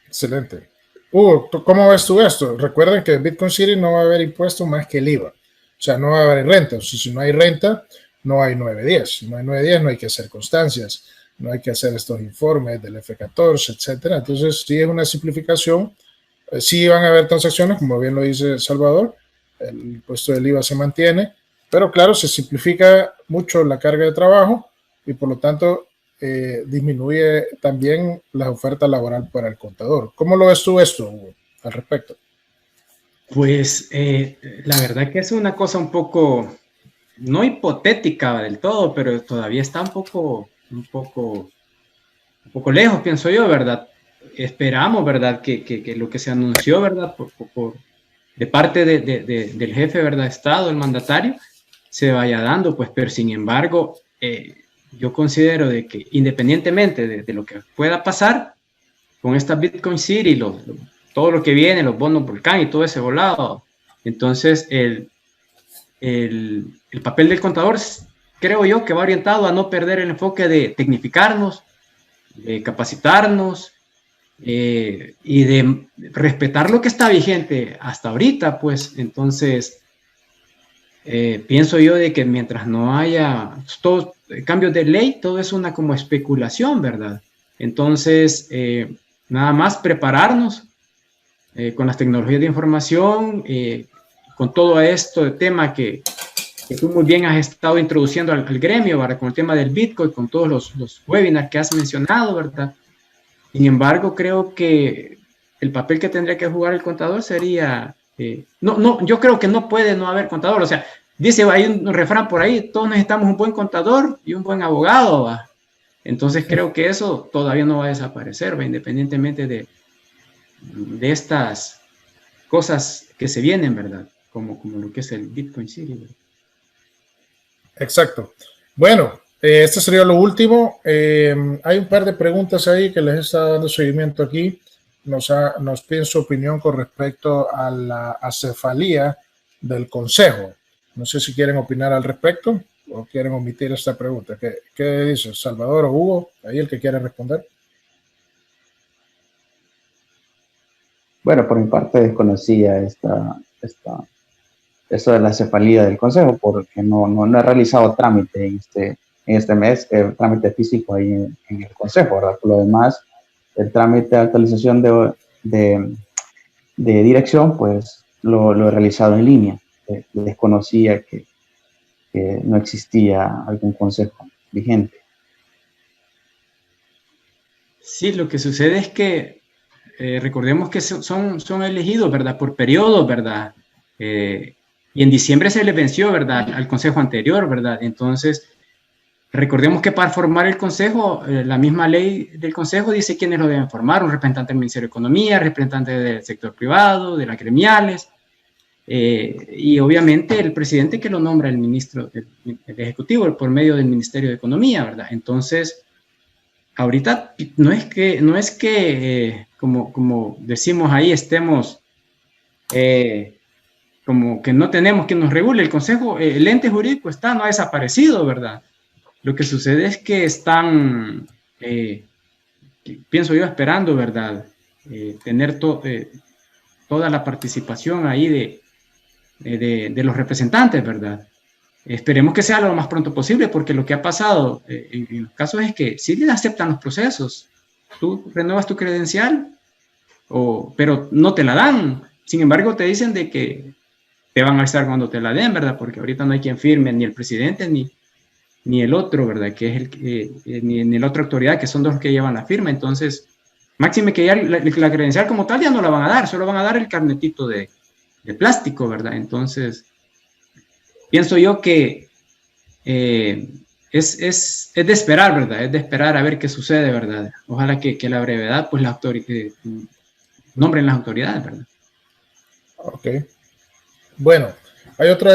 Excelente. Hugo, ¿cómo ves tú esto? Recuerden que en Bitcoin City no va a haber impuesto más que el IVA. O sea, no va a haber renta. O sea, si no hay renta, no hay 910. Si no hay 910, no hay que hacer constancias. No hay que hacer estos informes del F14, etcétera. Entonces, sí es una simplificación. Sí van a haber transacciones, como bien lo dice Salvador. El impuesto del IVA se mantiene. Pero claro, se simplifica mucho la carga de trabajo y por lo tanto disminuye también la oferta laboral para el contador. ¿Cómo lo ves tú esto, Hugo, al respecto? Pues la verdad que es una cosa un poco, no hipotética del todo, pero todavía está un poco lejos, pienso yo, ¿verdad? Esperamos, ¿verdad? Que lo que se anunció, ¿verdad? De parte del jefe, ¿verdad? Estado, el mandatario, se vaya dando, pues, pero sin embargo, yo considero de que independientemente de lo que pueda pasar con esta Bitcoin City, todo lo que viene, los bonos volcán y todo ese volado, entonces el papel del contador creo yo que va orientado a no perder el enfoque de tecnificarnos, de capacitarnos y de respetar lo que está vigente hasta ahorita, pues entonces pienso yo de que mientras no haya todos cambios de ley, todo es una como especulación, ¿verdad? Entonces, nada más prepararnos con las tecnologías de información, con todo esto de tema que tú muy bien has estado introduciendo al gremio, ¿verdad? Con el tema del Bitcoin, con todos los webinars que has mencionado, ¿verdad? Sin embargo, creo que el papel que tendría que jugar el contador sería... yo creo que no puede no haber contador. O sea, dice, hay un refrán por ahí, todos necesitamos un buen contador y un buen abogado, ¿va? Entonces creo que eso todavía no va a desaparecer, ¿va? Independientemente de estas cosas que se vienen, ¿verdad? Como lo que es el Bitcoin City, ¿verdad? Exacto. Bueno, este sería lo último. Hay un par de preguntas ahí que les he estado dando seguimiento aquí. Nos piden su opinión con respecto a la acefalía del Consejo. No sé si quieren opinar al respecto o quieren omitir esta pregunta. ¿Qué dice Salvador o Hugo? Ahí el que quiere responder. Bueno, por mi parte desconocía eso de la cefalía del Consejo, porque no he realizado trámite en este mes, trámite físico ahí en el Consejo, ¿verdad? Por lo demás, el trámite de actualización de dirección, pues lo he realizado en línea. Desconocía que no existía algún consejo vigente. Sí, lo que sucede es que recordemos que son elegidos, ¿verdad? Por periodos, ¿verdad? Y en diciembre se les venció, ¿verdad? Al consejo anterior, ¿verdad? Entonces, recordemos que para formar el consejo, la misma ley del consejo dice quiénes lo deben formar: un representante del Ministerio de Economía, representante del sector privado, de las gremiales, y obviamente el presidente que lo nombra el ministro, el ejecutivo, por medio del Ministerio de Economía, ¿verdad? Entonces, ahorita no es que como decimos ahí, estemos como que no tenemos quien nos regule. El consejo, el ente jurídico no ha desaparecido, ¿verdad? Lo que sucede es que están, pienso yo, esperando, ¿verdad? Tener toda la participación ahí de los representantes, ¿verdad? Esperemos que sea lo más pronto posible, porque lo que ha pasado en los casos es que sí les aceptan los procesos. Tú renuevas tu credencial, pero no te la dan. Sin embargo, te dicen de que te van a avisar cuando te la den, ¿verdad? Porque ahorita no hay quien firme, ni el presidente, ni el otro, ¿verdad? Que es ni la otra autoridad, que son dos los que llevan la firma. Entonces, máxime que ya la credencial como tal ya no la van a dar, solo van a dar el carnetito de plástico, ¿verdad? Entonces, pienso yo que es de esperar, ¿verdad? Es de esperar a ver qué sucede, ¿verdad? Ojalá que la brevedad, pues nombren las autoridades, ¿verdad? Ok. Bueno, hay otra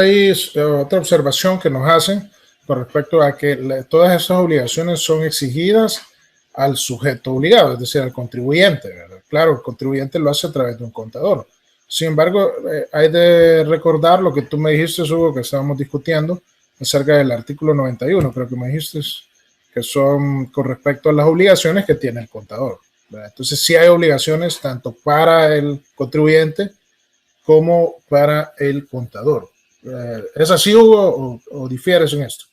observación que nos hacen con respecto a que todas esas obligaciones son exigidas al sujeto obligado, es decir, al contribuyente, ¿verdad? Claro, el contribuyente lo hace a través de un contador. Sin embargo, hay de recordar lo que tú me dijiste, Hugo, que estábamos discutiendo acerca del artículo 91, creo que me dijiste, que son con respecto a las obligaciones que tiene el contador, ¿verdad? Entonces, sí hay obligaciones tanto para el contribuyente como para el contador. ¿Es así, Hugo, o difieres en esto?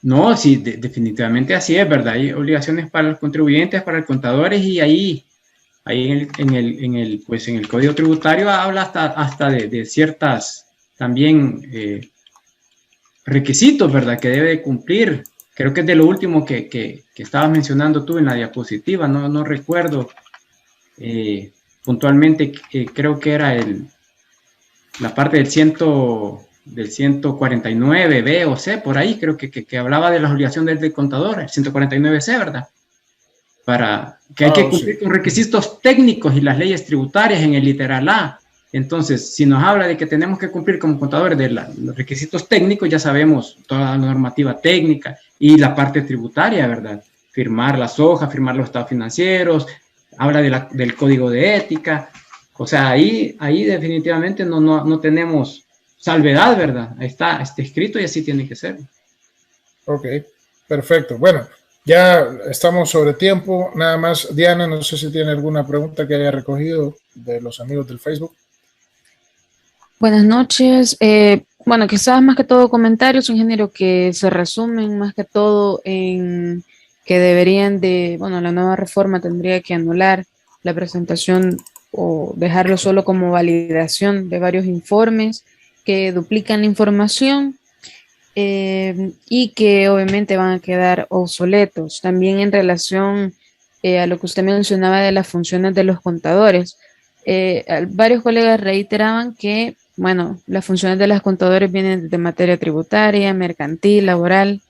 No, sí, definitivamente así es, ¿verdad? Hay obligaciones para los contribuyentes, para los contadores, y ahí pues en el Código Tributario habla hasta de ciertas también requisitos, ¿verdad? Que debe cumplir. Creo que es de lo último que estabas mencionando tú en la diapositiva, no recuerdo puntualmente, creo que era la parte del 149B o C, por ahí, creo que hablaba de las obligaciones del contador, el 149C, ¿verdad? Para que hay que cumplir con requisitos técnicos y las leyes tributarias en el literal A. Entonces, si nos habla de que tenemos que cumplir como contadores de los requisitos técnicos, ya sabemos toda la normativa técnica y la parte tributaria, ¿verdad? Firmar las hojas, firmar los estados financieros, habla del código de ética. O sea, ahí definitivamente no tenemos salvedad, ¿verdad? Ahí está escrito y así tiene que ser. Ok, perfecto. Bueno, ya estamos sobre tiempo. Nada más, Diana, no sé si tiene alguna pregunta que haya recogido de los amigos del Facebook. Buenas noches. Bueno, quizás más que todo comentarios, ingeniero, que se resumen más que todo en que deberían la nueva reforma tendría que anular la presentación o dejarlo solo como validación de varios informes que duplican la información y que obviamente van a quedar obsoletos. También en relación a lo que usted mencionaba de las funciones de los contadores, varios colegas reiteraban que, bueno, las funciones de los contadores vienen de materia tributaria, mercantil, laboral,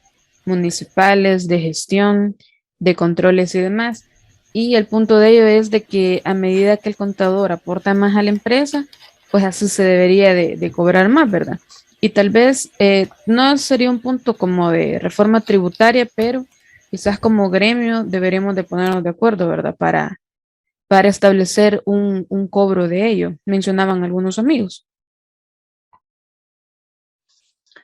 municipales, de gestión, de controles y demás. Y el punto de ello es de que a medida que el contador aporta más a la empresa, pues así se debería de cobrar más, ¿verdad? Y tal vez no sería un punto como de reforma tributaria, pero quizás como gremio deberíamos de ponernos de acuerdo, ¿verdad? Para establecer un cobro de ello, mencionaban algunos amigos.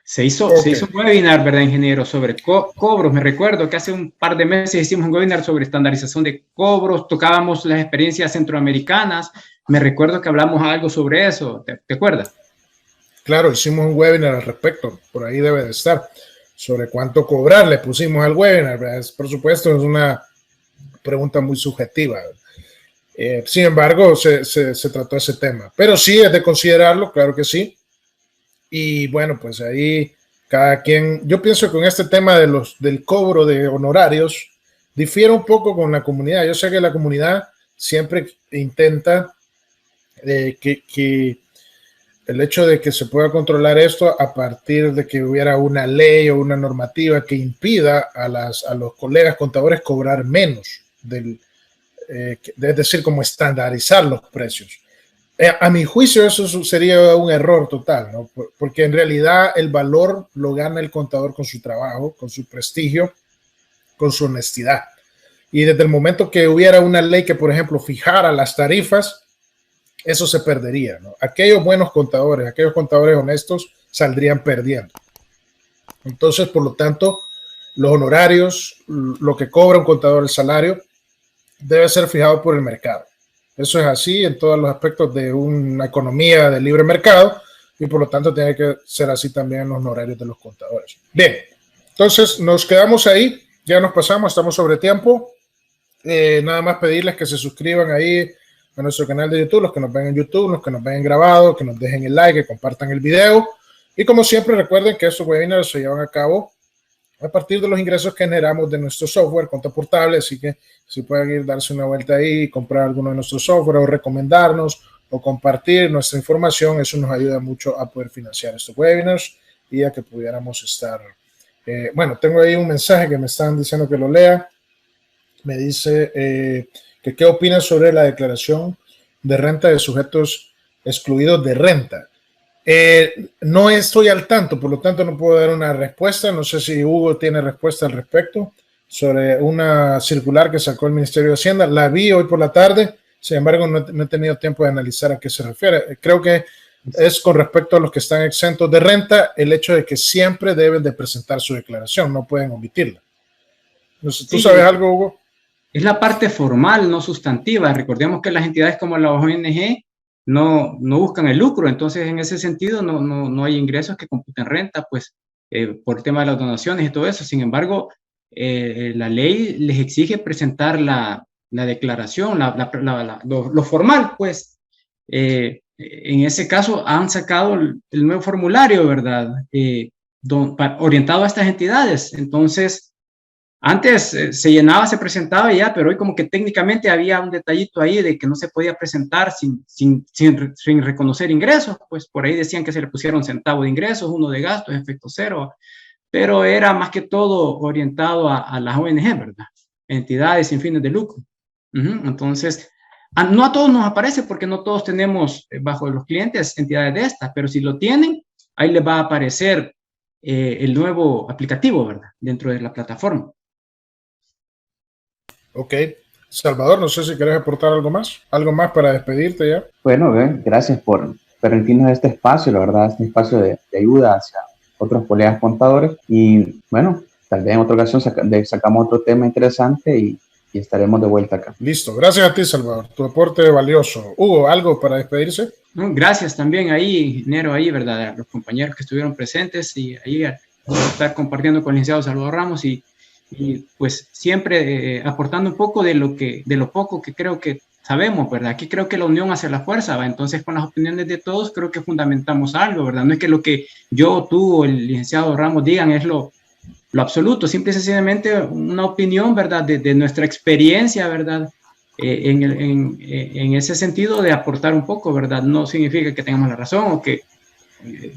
Se hizo un webinar, ¿verdad, ingeniero? Sobre cobros. Me recuerdo que hace un par de meses hicimos un webinar sobre estandarización de cobros, tocábamos las experiencias centroamericanas. Me recuerdo que hablamos algo sobre eso. ¿Te acuerdas? Claro, hicimos un webinar al respecto, por ahí debe de estar, sobre cuánto cobrar, le pusimos al webinar, ¿verdad? Por supuesto, es una pregunta muy subjetiva. Sin embargo, se trató ese tema, pero sí es de considerarlo, claro que sí. Y bueno, pues ahí cada quien, yo pienso que con este tema del cobro de honorarios, difiere un poco con la comunidad. Yo sé que la comunidad siempre intenta que el hecho de que se pueda controlar esto a partir de que hubiera una ley o una normativa que impida a los colegas contadores cobrar menos, es decir, como estandarizar los precios. A mi juicio eso sería un error total, ¿no? Porque en realidad el valor lo gana el contador con su trabajo, con su prestigio, con su honestidad. Y desde el momento que hubiera una ley que, por ejemplo, fijara las tarifas, eso se perdería, ¿no? Aquellos buenos contadores, aquellos contadores honestos saldrían perdiendo. Entonces, por lo tanto, los honorarios, lo que cobra un contador, el salario, debe ser fijado por el mercado. Eso es así en todos los aspectos de una economía de libre mercado y por lo tanto tiene que ser así también en los honorarios de los contadores. Bien, entonces nos quedamos ahí, ya nos pasamos, estamos sobre tiempo. Nada más pedirles que se suscriban ahí a nuestro canal de YouTube, los que nos ven en YouTube, los que nos ven grabado, que nos dejen el like, que compartan el video. Y como siempre, recuerden que estos webinars se llevan a cabo a partir de los ingresos que generamos de nuestro software, Cuenta Portable, así que si pueden ir darse una vuelta ahí y comprar alguno de nuestros software o recomendarnos o compartir nuestra información, eso nos ayuda mucho a poder financiar estos webinars y a que pudiéramos estar. Bueno, tengo ahí un mensaje que me están diciendo que lo lea. Me dice que qué opinan sobre la declaración de renta de sujetos excluidos de renta. No estoy al tanto, por lo tanto no puedo dar una respuesta. No sé si Hugo tiene respuesta al respecto sobre una circular que sacó el Ministerio de Hacienda. La vi hoy por la tarde, sin embargo no he tenido tiempo de analizar a qué se refiere. Creo que es con respecto a los que están exentos de renta, el hecho de que siempre deben de presentar su declaración, no pueden omitirla. No sé, ¿tú Sí, sabes algo, Hugo? es la parte formal, no sustantiva. Recordemos que las entidades como la ONG no buscan el lucro, entonces en ese sentido no hay ingresos que computen renta, pues por el tema de las donaciones y todo eso. Sin embargo, la ley les exige presentar la declaración, lo formal, pues. En ese caso han sacado el nuevo formulario, ¿verdad? Orientado a estas entidades. Entonces, antes se llenaba, se presentaba y ya, pero hoy como que técnicamente había un detallito ahí de que no se podía presentar sin reconocer ingresos, pues por ahí decían que se le pusieron centavo de ingresos, uno de gastos, efecto cero, pero era más que todo orientado a las ONG, ¿verdad? Entidades sin fines de lucro. Entonces, no a todos nos aparece porque no todos tenemos bajo los clientes entidades de estas, pero si lo tienen, ahí les va a aparecer el nuevo aplicativo, ¿verdad? Dentro de la plataforma. Ok. Salvador, no sé si querés aportar algo más para despedirte ya. Bueno, gracias por permitirnos este espacio, la verdad, este espacio de ayuda hacia otros colegas contadores. Y bueno, tal vez en otra ocasión sacamos otro tema interesante y estaremos de vuelta acá. Listo, gracias a ti, Salvador, tu aporte valioso. Hugo, ¿algo para despedirse? Gracias también ahí, ingeniero, ahí, ¿verdad? A los compañeros que estuvieron presentes y ahí a estar compartiendo con el licenciado Salvador Ramos y pues siempre aportando un poco de lo poco que creo que sabemos, ¿verdad? Aquí creo que la unión hace la fuerza, ¿va? Entonces con las opiniones de todos creo que fundamentamos algo, ¿verdad? No es que lo que yo, tú o el licenciado Ramos digan es lo absoluto, simple y sencillamente una opinión, ¿verdad? De nuestra experiencia, ¿verdad? En ese sentido de aportar un poco, ¿verdad? No significa que tengamos la razón o que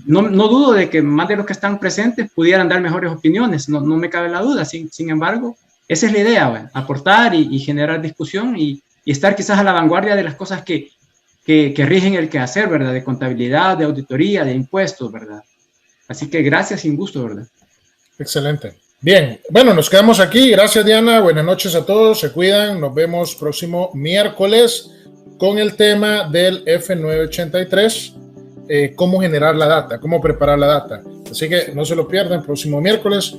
no dudo de que más de los que están presentes pudieran dar mejores opiniones, no me cabe la duda. Sin embargo, esa es la idea, bueno, aportar y generar discusión y estar quizás a la vanguardia de las cosas que rigen el quehacer, ¿verdad? De contabilidad, de auditoría, de impuestos, ¿verdad? Así que gracias, sin gusto, ¿verdad? Excelente. Bien, bueno, nos quedamos aquí. Gracias, Diana. Buenas noches a todos. Se cuidan. Nos vemos próximo miércoles con el tema del F983. Cómo generar la data, cómo preparar la data. Así que no se lo pierdan, próximo miércoles